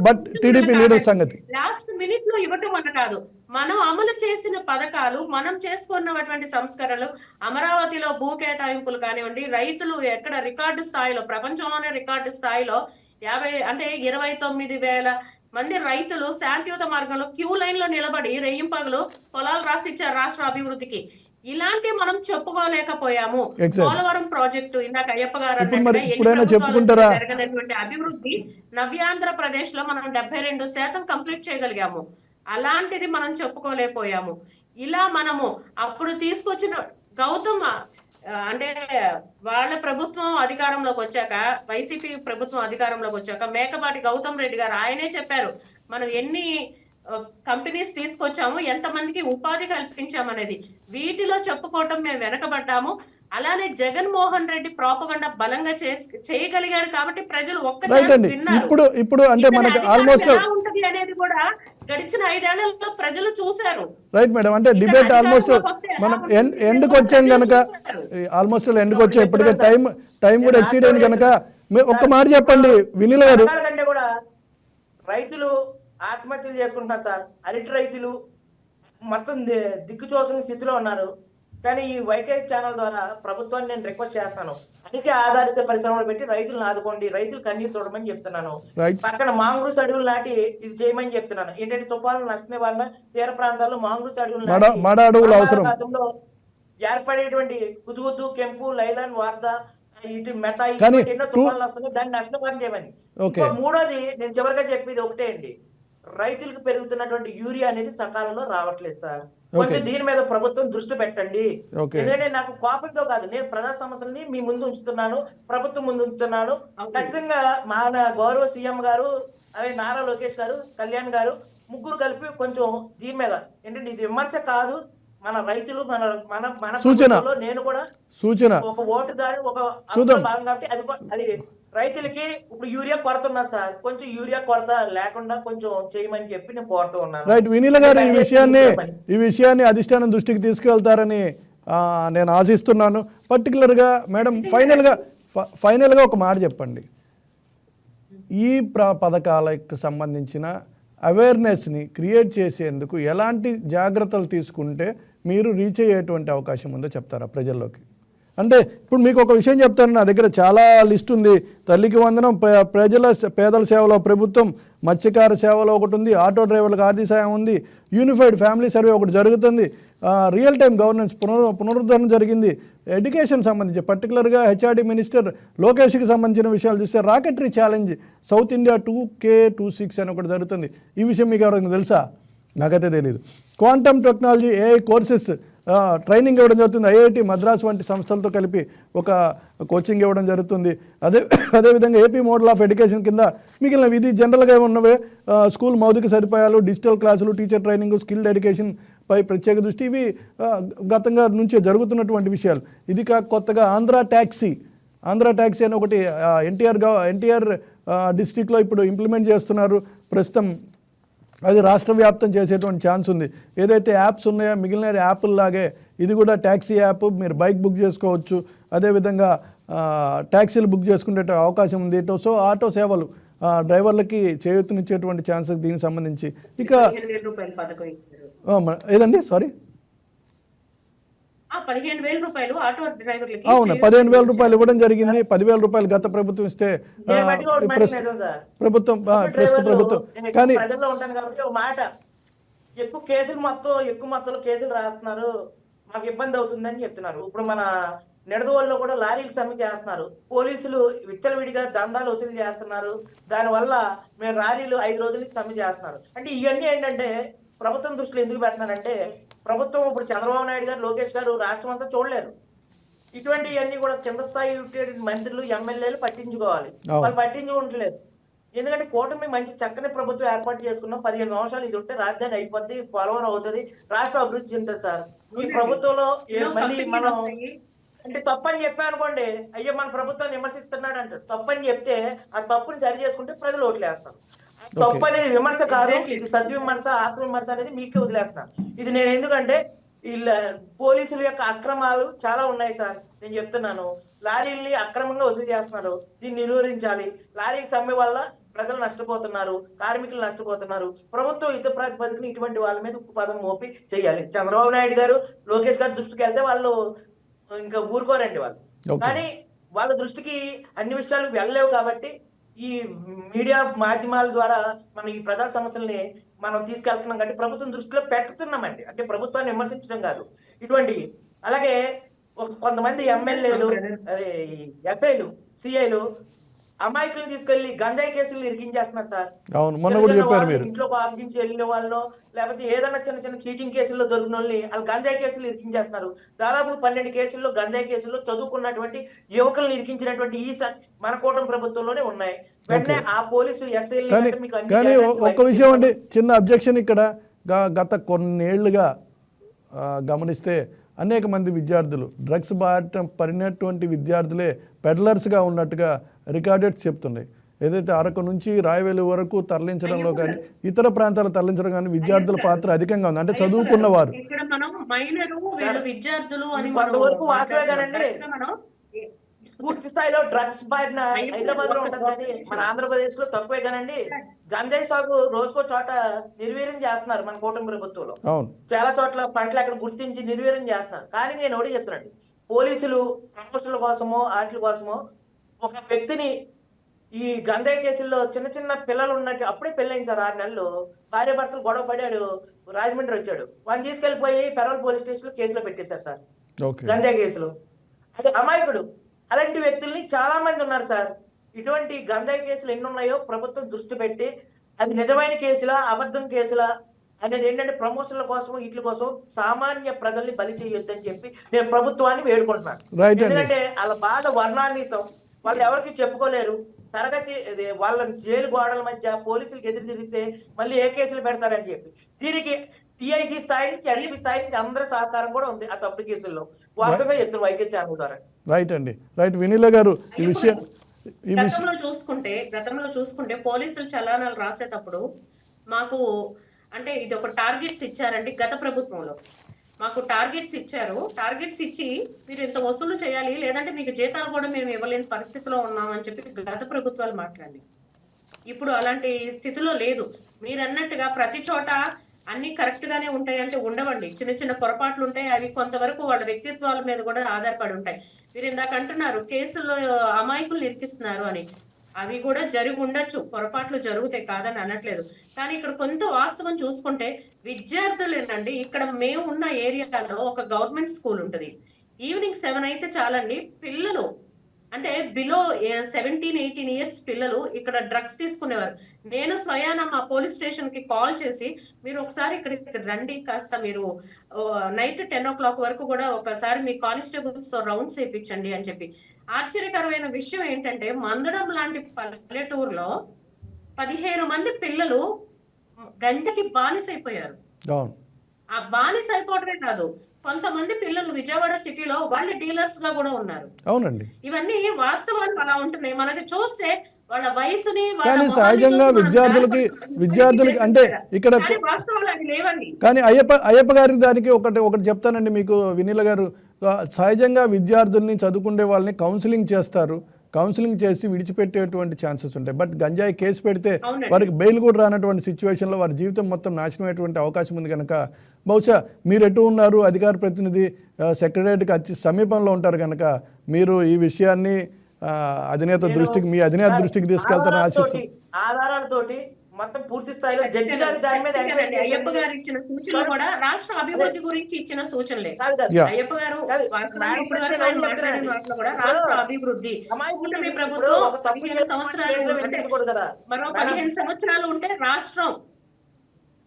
Speaker 1: but TDP leader సంగతి
Speaker 2: లాస్ట్ మినిట్ లో ఇవ్వటం వల్ల కాదు, మనం అమలు చేసిన పథకాలు, మనం చేసుకున్నటువంటి సంస్కరణలు, అమరావతిలో భూ కేటాయింపులు కానివ్వండి, రైతులు ఎక్కడ రికార్డు స్థాయిలో, ప్రపంచంలోనే రికార్డు స్థాయిలో 29,000 మంది రైతులు శాంతియుత మార్గంలో క్యూ లైన్ లో నిలబడి రెయ్యింపగలు పొలాలు రాసిచ్చారు రాష్ట్ర అభివృద్ధికి. ఇలాంటి మనం చెప్పుకోలేకపోయాము. పోలవరం ప్రాజెక్టు ఇందాక అయ్యప్ప గారు జరగనటువంటి అభివృద్ధి నవ్యాంధ్రప్రదేశ్ లో మనం 72% కంప్లీట్ చేయగలిగాము. అలాంటిది మనం చెప్పుకోలేకపోయాము. ఇలా మనము అప్పుడు తీసుకొచ్చిన గౌతమ్ అంటే వాళ్ళ ప్రభుత్వం అధికారంలోకి వచ్చాక, వైసీపీ ప్రభుత్వం అధికారంలోకి వచ్చాక మేకపాటి గౌతమ్ రెడ్డి గారు ఆయనే చెప్పారు, మనం ఎన్ని కంపెనీస్ తీసుకొచ్చాము, ఎంతమందికి ఉపాధి కల్పించామనేది. వీటిలో చెప్పుకోవటం మేము వెనకబడ్డాము. అలానే జగన్మోహన్ రెడ్డి ప్రాపగండా బలంగా చేయగలిగాడు కాబట్టి ప్రజలు ఒక్క ఛాన్స్ విన్నారు.
Speaker 1: ఇప్పుడు అంటే మనకి ఆల్మోస్ట్
Speaker 2: ఉంటది అనేది కూడా గడిచిన 5 ఏళ్లలో ప్రజలు చూశారు.
Speaker 1: రైట్ మేడం, అంటే డిబేట్ ఆల్మోస్ట్ మనం ఎండ్కి వచ్చాం కనుక, ఆల్మోస్ట్ ఎండ్కి వచ్చాం, ఇప్పటికే టైం కూడా ఎక్సీడ్ అయింది కనుక ఒక్క మాట చెప్పండి వినిల్ గారు.
Speaker 3: కూడా రైతులు ఆత్మహత్యలు చేసుకుంటున్నారు సార్. అరటి రైతులు మొత్తం దిక్కుచోసిన స్థితిలో ఉన్నారు. కానీ ఈ వైకే ఛానల్ ద్వారా ప్రభుత్వాన్ని నేను రిక్వెస్ట్ చేస్తాను, అధిక ఆధారిత పరిశ్రమలు పెట్టి రైతులను ఆదుకోండి, రైతులు కన్నీరు తోడమని చెప్తున్నాను. పక్కన మాంగ్రూస్ అడవులు నాటి ఇది చేయమని చెప్తున్నాను. ఏంటంటే తుఫాను నష్ట నివారణ తీర ప్రాంతాల్లో మాంగ్రూస్ అడవులు ఏర్పడేటువంటి కుదుగుద్దు, కెంపు, లైలాన్, వార్ద, ఇటు మెత ఎన్నో తుఫాన్లు వస్తున్నాయి, దాన్ని నష్ట నివారణ చేయమని. మూడోది నేను చివరిగా చెప్పేది ఒకటే అండి, రైతులకు పెరుగుతున్నటువంటి యూరియా అనేది సకాలంలో రావట్లేదు సార్. కొంచెం దీని మీద ప్రభుత్వం దృష్టి పెట్టండి. ఎందుకంటే నాకు కోపంతో కాదు, నేను ప్రజా సమస్యల్ని మీ ముందు ఉంచుతున్నాను, ప్రభుత్వం ముందు ఉంచుతున్నాను. ఖచ్చితంగా మన గౌరవ సీఎం గారు, అలాగే నారా లోకేష్ గారు, కళ్యాణ్ గారు ముగ్గురు కలిపి కొంచెం దీని మీద ఏంటంటే ఇది విమర్శ కాదు, మన రైతులు మన మన మన నేను కూడా
Speaker 1: సూచన
Speaker 3: ఒక ఓటుదారి ఒక భాగం కాబట్టి అది రైతులకి ఇప్పుడు యూరియా కొరత ఉన్నది సార్, కొంచెం యూరియా కొరత లేకుండా కొంచెం చేయమని చెప్పి నేను కోరుతూ ఉన్నాను.
Speaker 1: రైట్, వినీల గారు ఈ విషయాన్ని అధిష్టానం దృష్టికి తీసుకెళ్తారని నేను ఆశిస్తున్నాను. పర్టికులర్గా మేడం ఫైనల్గా ఒక మాట చెప్పండి, ఈ పథకాలకు సంబంధించిన అవేర్నెస్ని క్రియేట్ చేసేందుకు ఎలాంటి జాగ్రత్తలు తీసుకుంటే మీరు రీచ్ అయ్యేటువంటి అవకాశం ఉందో చెప్తారా ప్రజల్లోకి? అంటే ఇప్పుడు మీకు ఒక విషయం చెప్తాను, నా దగ్గర చాలా లిస్ట్ ఉంది. తల్లికి వందనం, పేదల సేవలో ప్రభుత్వం, మత్స్యకార సేవలో ఒకటి ఉంది, ఆటో డ్రైవర్లకు ఆర్థిక సాయం ఉంది, యూనిఫైడ్ ఫ్యామిలీ సర్వే ఒకటి జరుగుతుంది, రియల్ టైం గవర్నెన్స్ పునరుద్ధరణ జరిగింది, ఎడ్యుకేషన్ సంబంధించి పర్టికులర్గా హెచ్ఆర్డి మినిస్టర్ లోకేష్కి సంబంధించిన విషయాలు చూస్తే Rocketry challenge south India 2K26 అని ఒకటి జరుగుతుంది. ఈ విషయం మీకు ఎవరైనా తెలుసా? నాకైతే తెలియదు. Quantum technology AI courses training ఇవ్వడం జరుగుతుంది. ఐఐటి మద్రాస్ వంటి సంస్థలతో కలిపి ఒక కోచింగ్ ఇవ్వడం జరుగుతుంది. అదేవిధంగా ఏపీ మోడల్ ఆఫ్ ఎడ్యుకేషన్ కింద మిగిలిన ఇది జనరల్గా ఉన్నవే స్కూల్ మౌలిక సదుపాయాలు, డిజిటల్ క్లాసులు, టీచర్ ట్రైనింగ్, స్కిల్డ్ ఎడ్యుకేషన్ పై ప్రత్యేక దృష్టి, ఇవి గతంగా నుంచే జరుగుతున్నటువంటి విషయాలు. ఇది కొత్తగా ఆంధ్ర ట్యాక్సీ అని ఒకటి ఎన్టీఆర్ డిస్ట్రిక్ట్లో ఇప్పుడు ఇంప్లిమెంట్ చేస్తున్నారు ప్రస్తుతం. అది రాష్ట్ర వ్యాప్తం చేసేటువంటి ఛాన్స్ ఉంది. ఏదైతే యాప్స్ ఉన్నాయో మిగిలిన యాప్లాగే ఇది కూడా ట్యాక్సీ యాప్, మీరు బైక్ బుక్ చేసుకోవచ్చు, అదేవిధంగా ట్యాక్సీలు బుక్ చేసుకునే అవకాశం ఉంది. సో ఆటో సేవలు డ్రైవర్లకి చేయూతనిచ్చేటువంటి ఛాన్సెస్ దీనికి సంబంధించి. ఇక ఏదండి సారీ
Speaker 2: ఆ 15,000 రూపాయలు ఆటో డ్రైవర్లకి
Speaker 1: అవును, 15,000 రూపాయలు ఇవ్వడం జరిగింది. 10,000 రూపాయలు గత ప్రభుత్వం ఇస్తే
Speaker 3: నేను మట్టిగా ఒకటి మాట నిజం సార్.
Speaker 1: ప్రభుత్వం
Speaker 3: ఆటో
Speaker 1: ప్రస్తుత
Speaker 3: డ్రైవర్లు,
Speaker 1: ప్రభుత్వం
Speaker 3: నేను ఎక్కువ
Speaker 1: కానీ
Speaker 3: ప్రజల్లో ఉంటాను కాబట్టి ఒక మాట, ఎక్కువ మొత్తంలో కేసులు రాస్తున్నారు, మాకు ఇబ్బంది అవుతుందని చెప్తున్నారు. ఇప్పుడు మన నిడదవోల్లో కూడా లారీలు సమ్మె చేస్తున్నారు, పోలీసులు విచ్చలవిడిగా దందాలు వసూలు చేస్తున్నారు, దానివల్ల మేము లారీలు 5 రోజుల నుంచి సమ్మె చేస్తున్నారు. అంటే ఇవన్నీ ఏంటంటే ప్రభుత్వం దృష్టిలో ఎందుకు పెడుతున్నారంటే, ప్రభుత్వం ఇప్పుడు చంద్రబాబు నాయుడు గారు, లోకేష్ గారు రాష్ట్రం అంతా చూడలేరు. ఇటువంటి ఇవన్నీ కూడా కింద స్థాయి మంత్రులు, ఎమ్మెల్యేలు పట్టించుకోవాలి. వాళ్ళు పట్టించుకోవట్లేదు. ఎందుకంటే కూటమి మంచి చక్కని ప్రభుత్వం ఏర్పాటు చేసుకున్నాం, 15 సంవత్సరాలు ఇది ఉంటే రాజధాని అయిపోద్ది, పోలవరం అవుతుంది, రాష్ట్రం అభివృద్ధి చెందుతుంది సార్. ఈ ప్రభుత్వంలో మళ్ళీ మనం అంటే తప్పని చెప్పాను అనుకోండి, అయ్యో మన ప్రభుత్వాన్ని విమర్శిస్తున్నాడు అంటారు. తప్పని చెప్తే ఆ తప్పుని సరి చేసుకుంటే ప్రజలు ఓట్లు వేస్తారు. తప్పు అనేది విమర్శ కాదు, ఇది సద్విమర్శ, ఆత్మవిమర్శ అనేది మీకే వదిలేస్తున్నాను. ఇది నేను ఎందుకంటే వీళ్ళ పోలీసుల యొక్క అక్రమాలు చాలా ఉన్నాయి సార్. నేను చెప్తున్నాను, లారీల్ని అక్రమంగా వసూలు చేస్తున్నారు, దీన్ని నిరోధించాలి. లారీ సమ్మె వల్ల ప్రజలు నష్టపోతున్నారు, కార్మికులు నష్టపోతున్నారు. ప్రభుత్వం యుద్ధ ప్రాతిపదికన ఇటువంటి వాళ్ళ మీద ఉక్కు పదం మోపి చేయాలి. చంద్రబాబు నాయుడు గారు, లోకేష్ గారు దృష్టికి వెళ్తే వాళ్ళు ఇంకా ఊరుకోరండి వాళ్ళు. కానీ వాళ్ళ దృష్టికి అన్ని విషయాలు వెళ్ళలేవు కాబట్టి ఈ మీడియా మాధ్యమాల ద్వారా మనం ఈ ప్రజా సమస్యల్ని మనం తీసుకెళ్తున్నాం కాబట్టి ప్రభుత్వం దృష్టిలో పెట్టుతున్నామండి. అంటే ప్రభుత్వాన్ని విమర్శించడం కాదు ఇటువంటి. అలాగే కొంతమంది ఎమ్మెల్యేలు, ఎస్ఐలు, సిఐలు అమాయకులను తీసుకెళ్లి గంజాయి కేసులు ఇరికించేస్తున్నారు సార్.
Speaker 1: అవును, మొన్న కూడా చెప్పారు మీరు.
Speaker 3: ఇంట్లో ఆపించి వెళ్ళిన వాళ్ళు, లేకపోతే ఏదైనా చిన్న చిన్న చీటింగ్ కేసుల్లో దొరికిన వాళ్ళని వాళ్ళు గంజాయి కేసులు ఇరికించేస్తున్నారు. దాదాపు 12 కేసుల్లో, గంజాయి కేసుల్లో చదువుకున్నటువంటి యువకులను ఇరికించినటువంటి ఈ మన కూటమి ప్రభుత్వంలోనే ఉన్నాయి. వెంటనే ఆ పోలీసు ఎస్ఐలు
Speaker 1: కానీ ఒక్క విషయం అండి, చిన్న అబ్జెక్షన్ ఇక్కడ. గత కొన్నేళ్లుగా గమనిస్తే అనేక మంది విద్యార్థులు డ్రగ్స్ బాట పడినటువంటి విద్యార్థులే పెడ్లర్స్గా ఉన్నట్టుగా రికార్డెడ్స్ చెప్తున్నాయి. ఏదైతే అరకు నుంచి రాయవేలు వరకు తరలించడంలో కానీ, ఇతర ప్రాంతాలు తరలించడం కానీ విద్యార్థుల పాత్ర అధికంగా ఉంది. అంటే చదువుకున్న వారు
Speaker 3: పూర్తి స్థాయిలో డ్రగ్స్ బారిన హైదరాబాద్ లో ఉంటుంది కానీ మన ఆంధ్రప్రదేశ్ లో తక్కువే కానండి. గంజాయి సాగు రోజుకో చోట నిర్వీర్యం చేస్తున్నారు మన కూటమి ప్రభుత్వంలో. చాలా చోట్ల పంటలు అక్కడ గుర్తించి నిర్వీర్యం చేస్తున్నారు. కానీ నేను ఒకటి చెప్తున్నాను, పోలీసులు ప్రమోషన్ల కోసమో వాటి కోసమో ఒక వ్యక్తిని ఈ గంజాయి కేసుల్లో చిన్న చిన్న పిల్లలు ఉన్నట్టు, అప్పుడే పెళ్ళైంది సార్, 6 నెలలు భార్య భర్తలు గొడవ పడాడు, రాజమండ్రి వచ్చాడు, వాడిని తీసుకెళ్లిపోయి పెరవల్ పోలీస్ స్టేషన్ లో కేసులో పెట్టేశారు సార్, గంజాయి కేసులు. అది అమాయకుడు. అలాంటి వ్యక్తుల్ని చాలా మంది ఉన్నారు సార్. ఇటువంటి గంజాయి కేసులు ఎన్ని ఉన్నాయో ప్రభుత్వం దృష్టి పెట్టి అది నిజమైన కేసులా అబద్ధం కేసులా అనేది ఏంటంటే ప్రమోషన్ల కోసం వీటి కోసం సామాన్య ప్రజల్ని బలి చేయొద్దని చెప్పి నేను ప్రభుత్వాన్ని వేడుకుంటున్నాను. ఎందుకంటే వాళ్ళ బాధ వర్ణాన్వితం, వాళ్ళు ఎవరికి చెప్పుకోలేరు. తరగతి వాళ్ళ జైలు గోడల మధ్య పోలీసులకు ఎదురు తిరిగితే మళ్ళీ ఏ కేసులు పెడతారని చెప్పి దీనికి టీఐజీ స్థాయి నుంచి ఎస్పీ స్థాయి నుంచి అందరి సహకారం కూడా ఉంది ఆ తప్పుడు కేసుల్లో. వాస్తవంగా చెప్తున్నారు వైద్య ఛానల్ ద్వారా.
Speaker 1: రైట్ అండి, రైట్. వినీల గారు, ఈ విషయం
Speaker 2: గతంలో చూసుకుంటే పోలీసులు చలానాలు రాసేటప్పుడు మాకు అంటే ఇది ఒక టార్గెట్స్ ఇచ్చారండి. గత ప్రభుత్వంలో మాకు టార్గెట్స్ ఇచ్చారు. టార్గెట్స్ ఇచ్చి మీరు ఇంత వసూలు చేయాలి, లేదంటే మీకు జీతాలు కూడా మేము ఇవ్వలేని పరిస్థితిలో ఉన్నామని చెప్పి గత ప్రభుత్వాలు మాట్లాడి, ఇప్పుడు అలాంటి స్థితిలో లేదు. మీరు అన్నట్టుగా ప్రతి చోట అన్ని కరెక్ట్ గానే ఉంటాయి అంటే ఉండవండి. చిన్న చిన్న పొరపాట్లు ఉంటాయి, అవి కొంతవరకు వాళ్ళ వ్యక్తిత్వాల మీద కూడా ఆధారపడి ఉంటాయి. మీరు ఇందాక అంటున్నారు కేసుల్లో అమాయకులు ఇరికిస్తున్నారు అని, అవి కూడా జరిగి ఉండొచ్చు, పొరపాట్లు జరుగుతాయి కాదని అనట్లేదు. కానీ ఇక్కడ కొంత వాస్తవం చూసుకుంటే విద్యార్థులు ఏంటండి, ఇక్కడ మేము ఉన్న ఏరియాలో ఒక గవర్నమెంట్ స్కూల్ ఉంటుంది. ఈవినింగ్ 7 అయితే చాలండి, పిల్లలు అంటే బిలో 17-18 ఇయర్స్ పిల్లలు ఇక్కడ డ్రగ్స్ తీసుకునేవారు. నేను స్వయాన మా పోలీస్ స్టేషన్ కి కాల్ చేసి మీరు ఒకసారి ఇక్కడికి రండి, కాస్త మీరు నైట్ 10 o'clock వరకు కూడా ఒకసారి మీ కానిస్టేబుల్స్ తో రౌండ్స్ వేయించండి అని చెప్పి. ఆశ్చర్యకరమైన విషయం ఏంటంటే మందడం లాంటి పల్లెటూరులో 15 మంది పిల్లలు గంజకి బానిసైపోయారు. ఆ బానిస అయిపోవడమే కాదు, కొంతమంది పిల్లలు విజయవాడ సిటీలో వాళ్ళు డీలర్స్ గా కూడా ఉన్నారు.
Speaker 1: అవునండి,
Speaker 2: ఇవన్నీ వాస్తవాలు అలా ఉంటున్నాయి. మనకి చూస్తే వాళ్ళ వయసుని
Speaker 1: కానీ సహజంగా విద్యార్థులకి అంటే ఇక్కడ
Speaker 2: వాస్తవాలు అవి లేవండి.
Speaker 1: కానీ అయ్యప్ప గారి దానికి ఒకటి చెప్తానండి మీకు వినీల గారు. సహజంగా విద్యార్థుల్ని, చదువుకునే వాళ్ళని కౌన్సిలింగ్ చేస్తారు, కౌన్సిలింగ్ చేసి విడిచిపెట్టేటువంటి ఛాన్సెస్ ఉంటాయి. బట్ గంజాయి కేసు పెడితే
Speaker 2: అవునండి.
Speaker 1: వారికి బెయిల్ కూడా రానటువంటి సిచ్యువేషన్లో వారి జీవితం మొత్తం నాశనమయ్యేటువంటి అవకాశం ఉంది కనుక బహుశా మీరు ఎటు ఉన్నారు, అధికార ప్రతినిధి సెక్రటరియట్కి అతి సమీపంలో ఉంటారు కనుక మీరు ఈ విషయాన్ని అధినేత దృష్టికి, మీ అధినేత దృష్టికి తీసుకెళ్తారని ఆశిస్తూ
Speaker 3: ఆధారాలతోటి మొత్తం పూర్తి స్థాయిలో జడ్జి గారి దాని మీద
Speaker 2: ఖచ్చితంగా అయ్యప్ప గారు ఇచ్చిన సూచనలు కూడా రాష్ట్ర అభివృద్ధి గురించి ఇచ్చిన సూచనలే.
Speaker 1: Yeah.
Speaker 2: అయ్యప్ప గారు
Speaker 3: కాదు.
Speaker 2: వాస్తవానికి ఇప్పటి వరకు ఆయన మాట్లాడిన వాటిలో కూడా రాష్ట్ర అభివృద్ధి కూటమి ప్రభుత్వం 15 సంవత్సరాలు అంటే మరో 15 సంవత్సరాలు ఉంటే రాష్ట్రం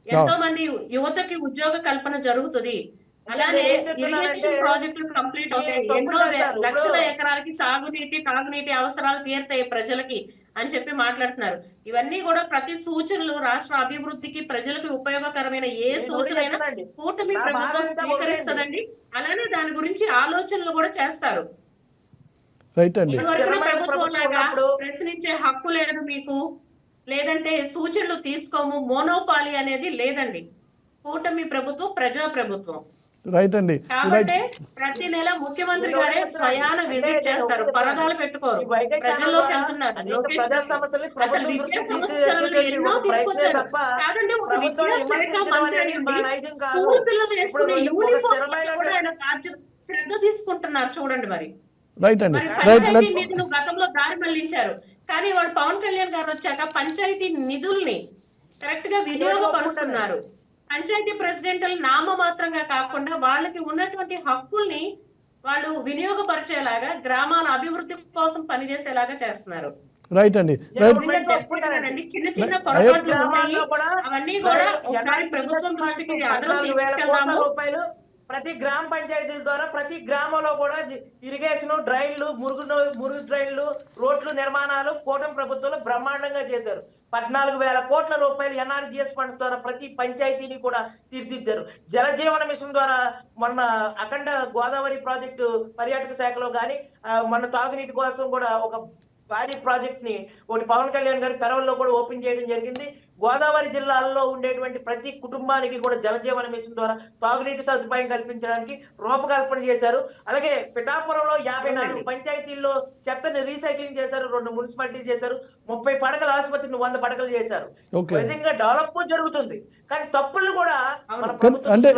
Speaker 2: ఎంతో మంది యువతకి ఉద్యోగ కల్పన జరుగుతుంది. అలానే ఇరిగేషన్ ప్రాజెక్టులు కంప్లీట్ అవుతాయి. ఎన్నో లక్షల ఎకరాలకి సాగునీటి తాగునీటి అవసరాలు తీరుతాయి ప్రజలకి అని చెప్పి మాట్లాడుతున్నారు. ఇవన్నీ కూడా ప్రతి సూచనలు రాష్ట్ర అభివృద్ధికి ప్రజలకు ఉపయోగకరమైన ఏ సూచనైనా కూటమి ప్రభుత్వం స్వీకరిస్తుందండి. అలానే దాని గురించి ఆలోచనలు కూడా చేస్తారు.
Speaker 1: రైట్ అండి.
Speaker 2: ఇదివరకు ప్రభుత్వం లాగా ప్రశ్నించే హక్కు లేదు మీకు, లేదంటే సూచనలు తీసుకోము, మోనోపాలి అనేది లేదండి. కూటమి ప్రభుత్వం ప్రజా ప్రభుత్వం
Speaker 1: రైట్ అండి.
Speaker 2: కాబట్టి ప్రతి నెల ముఖ్యమంత్రి గారే స్వయాన విజిట్ చేస్తారు, పరదాలు పెట్టుకోరు, ప్రజల్లోకి వెళ్తున్నారు. అసలు విద్యా సంస్కరణలు ఎన్నో తీసుకొచ్చారు. కాదండి, ఒక విద్యాశాఖ మంత్రి స్కూల్ పిల్లలు వేసుకునే యూనిఫామ్ కూడా ఆయన శ్రద్ధ తీసుకుంటున్నారు చూడండి. మరి
Speaker 1: రైట్ అండి.
Speaker 2: పంచాయతీ నిధులు గతంలో దారి మళ్లించారు, కానీ వాళ్ళు పవన్ కళ్యాణ్ గారు వచ్చాక పంచాయతీ నిధుల్ని కరెక్ట్ గా వినియోగపరుస్తున్నారు. పంచాయతీ ప్రెసిడెంట్లు నామమాత్రంగా కాకుండా వాళ్ళకి ఉన్నటువంటి హక్కుల్ని వాళ్ళు వినియోగపరిచేలాగా, గ్రామాల అభివృద్ధి కోసం పనిచేసేలాగా చేస్తున్నారు.
Speaker 1: రైట్ అండి.
Speaker 2: చిన్న చిన్న పొరపాట్లు ఉంటాయి, అవన్నీ కూడా ఒకసారి ప్రభుత్వం దృష్టికి అందరం తీసుకెళ్దాము.
Speaker 3: ప్రతి గ్రామ పంచాయతీల ద్వారా ప్రతి గ్రామంలో కూడా ఇరిగేషన్, డ్రైన్లు, మురుగు డ్రైన్లు, రోడ్లు నిర్మాణాలు కూటమి ప్రభుత్వంలో బ్రహ్మాండంగా చేశారు. 14,000 కోట్ల రూపాయలు ఎన్ఆర్జీఎస్ ఫండ్స్ ద్వారా ప్రతి పంచాయతీని కూడా తీర్చిదిద్దారు. జలజీవన మిషన్ ద్వారా మొన్న అఖండ గోదావరి ప్రాజెక్టు పర్యాటక శాఖలో కానీ మొన్న తాగునీటి కోసం కూడా ఒక భారీ ప్రాజెక్ట్ ని ఒకటి పవన్ కళ్యాణ్ గారి పెరవల్లో కూడా ఓపెన్ చేయడం జరిగింది. గోదావరి జిల్లాల్లో ఉండేటువంటి ప్రతి కుటుంబానికి కూడా జలజీవన మిషన్ ద్వారా తాగునీటి సదుపాయం కల్పించడానికి రూపకల్పన చేశారు. అలాగే పిఠాపురంలో 54 పంచాయతీల్లో చెత్తని రీసైక్లింగ్ చేశారు, 2 మున్సిపాలిటీలు చేశారు, 30 పడకల ఆసుపత్రిని 100 పడకలు చేశారు. విధంగా డెవలప్ జరుగుతుంది, కానీ తప్పులు కూడా
Speaker 1: అంటే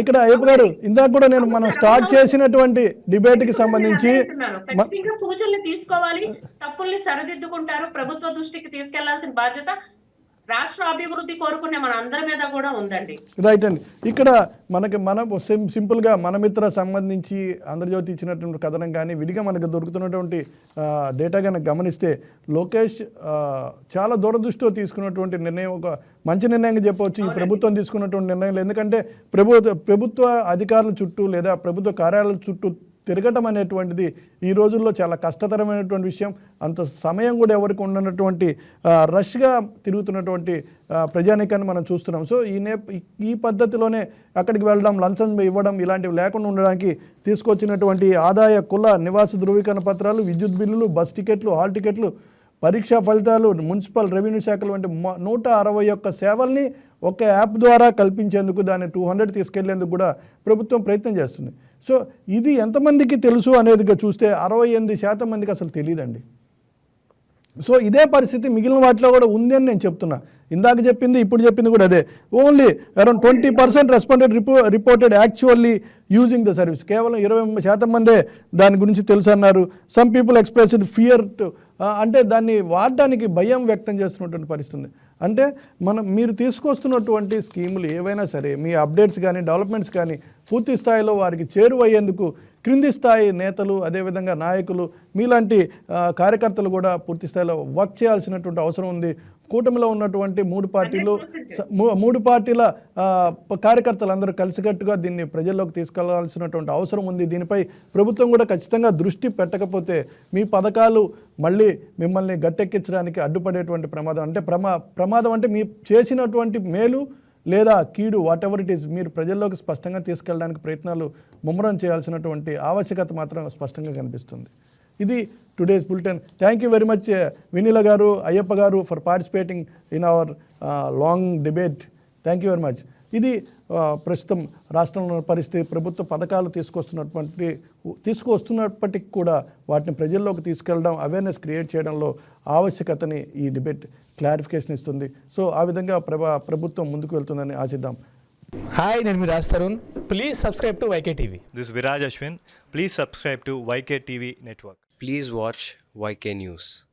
Speaker 1: ఇక్కడ అయ్యప్ప గారు ఇందాక కూడా నేను మనం స్టార్ట్ చేసినటువంటి డిబేట్ కి సంబంధించి
Speaker 2: సూచనలు తీసుకోవాలి, తప్పుల్ని సరిదిద్దుకుంటారు, ప్రభుత్వ దృష్టికి తీసుకెళ్లాల్సిన బాధ్యత రాష్ట్ర అభివృద్ధి కోరుకునే మన అందరి మీద కూడా ఉందండి.
Speaker 1: రైట్ అండి. ఇక్కడ మనం సింపుల్గా మన మిత్ర సంబంధించి ఆంధ్రజ్యోతి ఇచ్చినటువంటి కథనం కానీ విడిగా మనకు దొరుకుతున్నటువంటి డేటా కనుక గమనిస్తే లోకేష్ చాలా దూరదృష్టితో తీసుకున్నటువంటి నిర్ణయం ఒక మంచి నిర్ణయంగా చెప్పవచ్చు ఈ ప్రభుత్వం తీసుకున్నటువంటి నిర్ణయం. ఎందుకంటే ప్రభుత్వ అధికారుల చుట్టూ లేదా ప్రభుత్వ కార్యాలయాల చుట్టూ తిరగటం అనేటువంటిది ఈ రోజుల్లో చాలా కష్టతరమైనటువంటి విషయం. అంత సమయం కూడా ఎవరికి ఉండనటువంటి రష్గా తిరుగుతున్నటువంటి ప్రజానీకాన్ని మనం చూస్తున్నాం. సో ఈ పద్ధతిలోనే అక్కడికి వెళ్ళడం, లంచం ఇవ్వడం ఇలాంటివి లేకుండా ఉండడానికి తీసుకొచ్చినటువంటి ఆదాయ కుల నివాస ధృవీకరణ పత్రాలు, విద్యుత్ బిల్లులు, బస్ టికెట్లు, హాల్ టికెట్లు, పరీక్షా ఫలితాలు, మున్సిపల్ రెవెన్యూ శాఖలు వంటి 161 సేవల్ని ఒక యాప్ ద్వారా కల్పించేందుకు, దాన్ని 200 తీసుకెళ్లేందుకు కూడా ప్రభుత్వం ప్రయత్నం చేస్తుంది. సో ఇది ఎంతమందికి తెలుసు అనేదిగా చూస్తే 68% మందికి అసలు తెలియదండి. సో ఇదే పరిస్థితి మిగిలిన వాటిలో కూడా ఉంది అని నేను చెప్తున్నా. ఇందాక చెప్పింది ఇప్పుడు చెప్పింది కూడా అదే. Only around 20% responded reported actually using the service. కేవలం 20% మందే దాని గురించి తెలుసు అన్నారు. సమ్ పీపుల్ ఎక్స్ప్రెస్డ్ ఫియర్ అంటే దాన్ని వాడడానికి భయం వ్యక్తం చేస్తున్నటువంటి పరిస్థితి. అంటే మీరు తీసుకొస్తున్నటువంటి స్కీములు ఏవైనా సరే, మీ అప్డేట్స్ కానీ డెవలప్మెంట్స్ కానీ పూర్తి స్థాయిలో వారికి చేరువయ్యేందుకు క్రింది స్థాయి నేతలు, అదేవిధంగా నాయకులు, మీలాంటి కార్యకర్తలు కూడా పూర్తి స్థాయిలో వర్క్ చేయాల్సినటువంటి అవసరం ఉంది. కూటమిలో ఉన్నటువంటి మూడు పార్టీల కార్యకర్తలందరూ కలిసికట్టుగా దీన్ని ప్రజల్లోకి తీసుకెళ్లాల్సినటువంటి అవసరం ఉంది. దీనిపై ప్రభుత్వం కూడా ఖచ్చితంగా దృష్టి పెట్టకపోతే మీ పథకాలు మళ్ళీ మిమ్మల్ని గట్టెక్కించడానికి అడ్డుపడేటువంటి ప్రమాదం. అంటే ప్రమాదం అంటే మీ చేసినటువంటి మేలు లేదా కీడు వాట్ ఎవర్ ఇట్ ఈస్ మీరు ప్రజల్లోకి స్పష్టంగా తీసుకెళ్ళడానికి ప్రయత్నాలు ముమ్మరం చేయాల్సినటువంటి ఆవశ్యకత మాత్రం స్పష్టంగా కనిపిస్తుంది. ఇది today's bulletin. Thank you very much Vineela గారు, అయ్యప్ప గారు for participating in our long debate. Thank you very much. ఇది ప్రస్తుతం రాష్ట్రంలో ఉన్న పరిస్థితి. ప్రభుత్వ పథకాలు తీసుకొస్తున్నప్పటికీ కూడా వాటిని ప్రజల్లోకి తీసుకెళ్ళడం, అవేర్నెస్ క్రియేట్ చేయడంలో ఆవశ్యకతని ఈ డిబేట్ క్లారిఫికేషన్ ఇస్తుంది. సో ఆ విధంగా ప్రభుత్వం ముందుకు వెళ్తుందని ఆశిద్దాం.
Speaker 4: హాయ్, నేను మీ Raj Tarun. Please subscribe to YK TV.
Speaker 5: This is Viraj Ashwin. Please subscribe to YK TV Network.
Speaker 6: Please watch YK News.